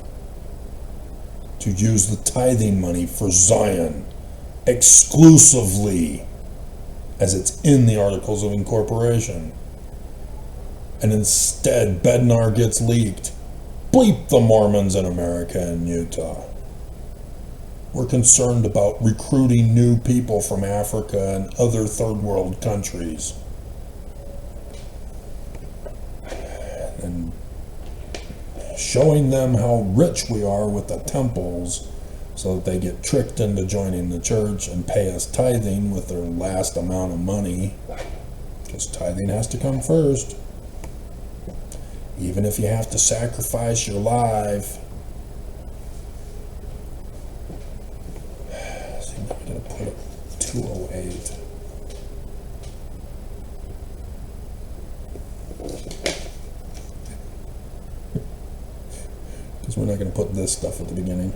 to use the tithing money for Zion exclusively, as it's in the Articles of Incorporation. And instead, Bednar gets leaked. Bleep the Mormons in America and Utah. We're concerned about recruiting new people from Africa and other third world countries. And showing them how rich we are with the temples so that they get tricked into joining the church and pay us tithing with their last amount of money. Because tithing has to come first. Even if you have to sacrifice your life. See, I'm going to put it 208. Because we're not going to put this stuff at the beginning.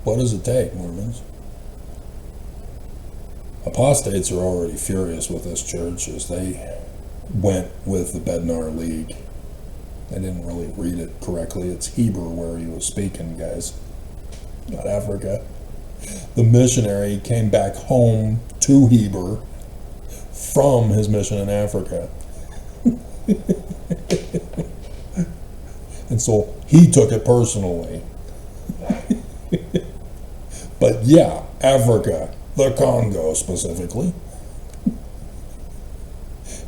What does it take, Mormons? Apostates are already furious with this church as they went with the Bednar League. They didn't really read it correctly. It's Hebrew where he was speaking, guys, not Africa. The missionary came back home to Heber from his mission in Africa. And so he took it personally. But yeah, Africa, the Congo specifically.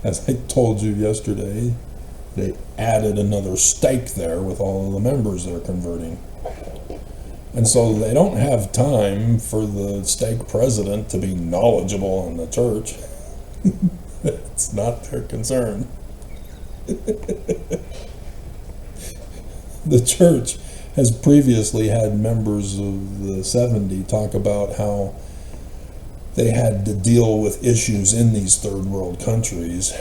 as I told you yesterday, they added another stake there with all of the members they're converting. And so they don't have time for the stake president to be knowledgeable in the church. It's not their concern. The church has previously had members of the 70 talk about how they had to deal with issues in these third world countries.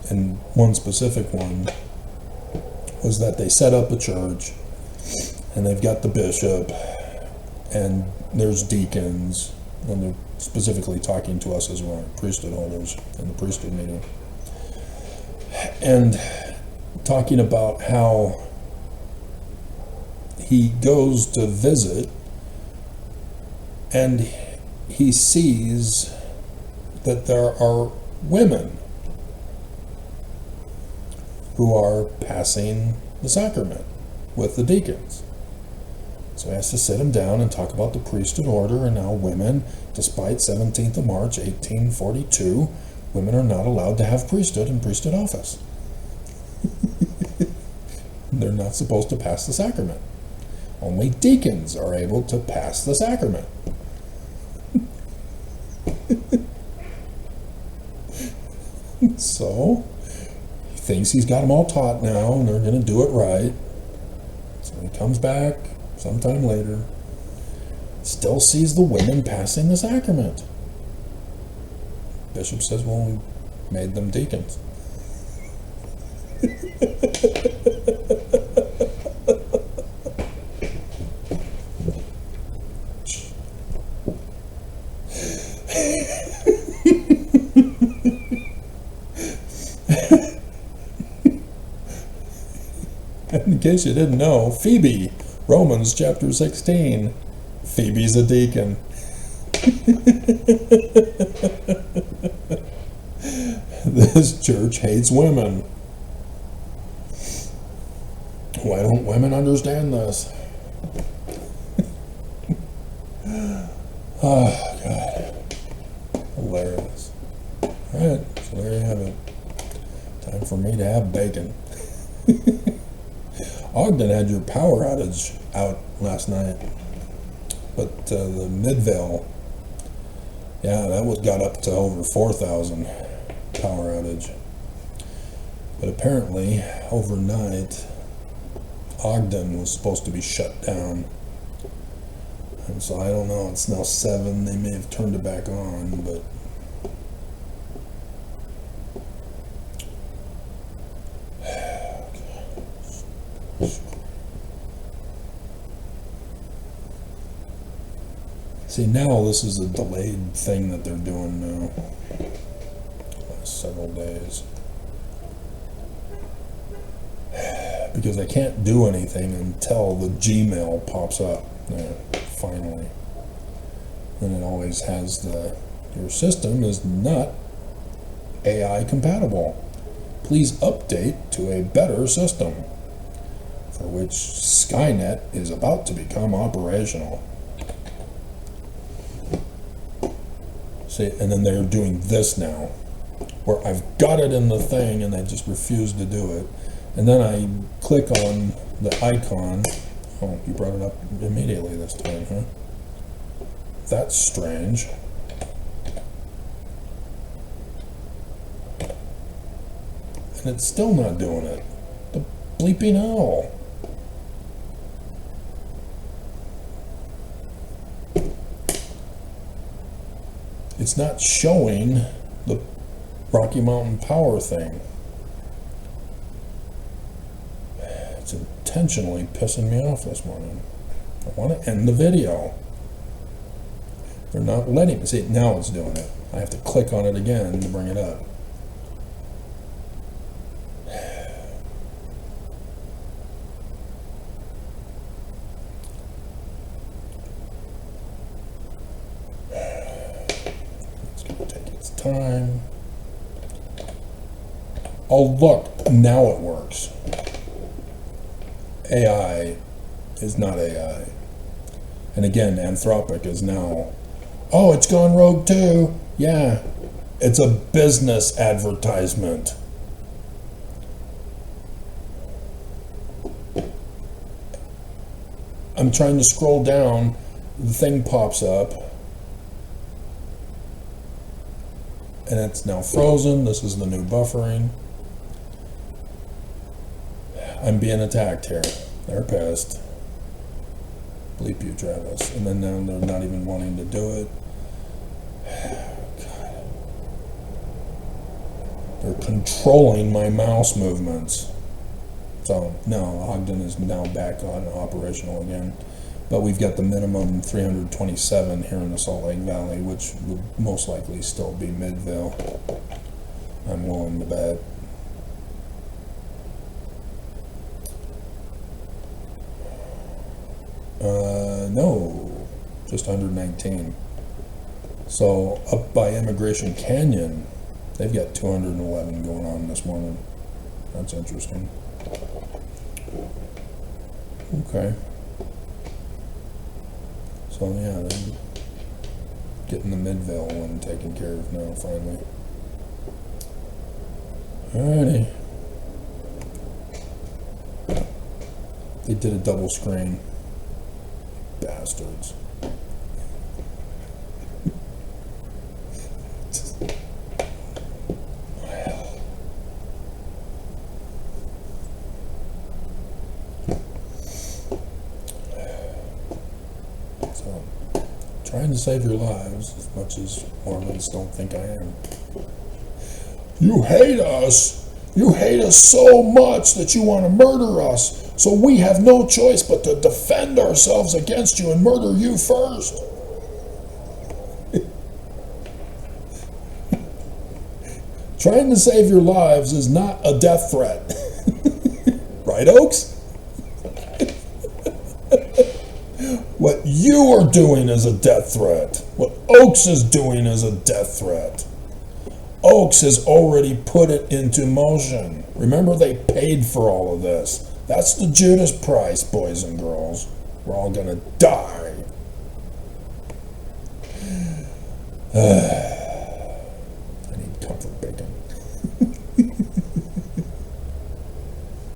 And one specific one was that they set up a church and they've got the bishop and there's deacons, and they're specifically talking to us as well, priesthood holders in the priesthood meeting, and talking about how he goes to visit and he sees that there are women who are passing the sacrament with the deacons. So he has to sit them down and talk about the priesthood order, and how women, despite 17th of March 1842, women are not allowed to have priesthood and priesthood office. They're not supposed to pass the sacrament. Only deacons are able to pass the sacrament. So he thinks he's got them all taught now and they're going to do it right. So he comes back sometime later, still sees the women passing the sacrament. Bishop says, well, we made them deacons. In case you didn't know, Phoebe, Romans chapter 16, Phoebe's a deacon. This church hates women. Why don't women understand this? Oh, God. Hilarious. Alright, so there you have it. Time for me to have bacon. Ogden had your power outage out last night, but the Midvale, yeah, that got up to over 4,000 power outage. But apparently, overnight, Ogden was supposed to be shut down. And so I don't know, it's now 7, they may have turned it back on, but see, now this is a delayed thing that they're doing now. Last several days. Because I can't do anything until the Gmail pops up there, finally. And it always has your system is not AI compatible. Please update to a better system, for which Skynet is about to become operational. See, and then they're doing this now, where I've got it in the thing and they just refuse to do it. And then I click on the icon. Oh, you brought it up immediately this time, huh? That's strange. And it's still not doing it. The bleeping hell. It's not showing the Rocky Mountain Power thing. It's intentionally pissing me off this morning. I want to end the video. They're not letting me. See, now it's doing it. I have to click on it again to bring it up. It's going to take its time. Oh, look, now it works. AI is not AI. And again, Anthropic is now, oh, it's gone rogue too. Yeah, It's a business advertisement. I'm trying to scroll down, the thing pops up, and it's now frozen. This is the new buffering. I'm being attacked here. They're pissed. Bleep you, Travis. And then now they're not even wanting to do it. God. They're controlling my mouse movements. So, no, Ogden is now back on operational again. But we've got the minimum 327 here in the Salt Lake Valley, which would most likely still be Midvale. I'm willing to bet. No, just 119. So up by Immigration Canyon, they've got 211 going on this morning. That's interesting. Okay. So yeah, they're getting the Midvale one taken care of now, finally. Alrighty. They did a double screen. Bastards. So, trying to save your lives as much as Mormons don't think I am. You hate us! You hate us so much that you want to murder us, so we have no choice but to defend ourselves against you and murder you first. Trying to save your lives is not a death threat. Right, Oaks? What you are doing is a death threat. What Oaks is doing is a death threat. Oaks has already put it into motion. Remember, they paid for all of this. That's the Judas price, boys and girls. We're all gonna die.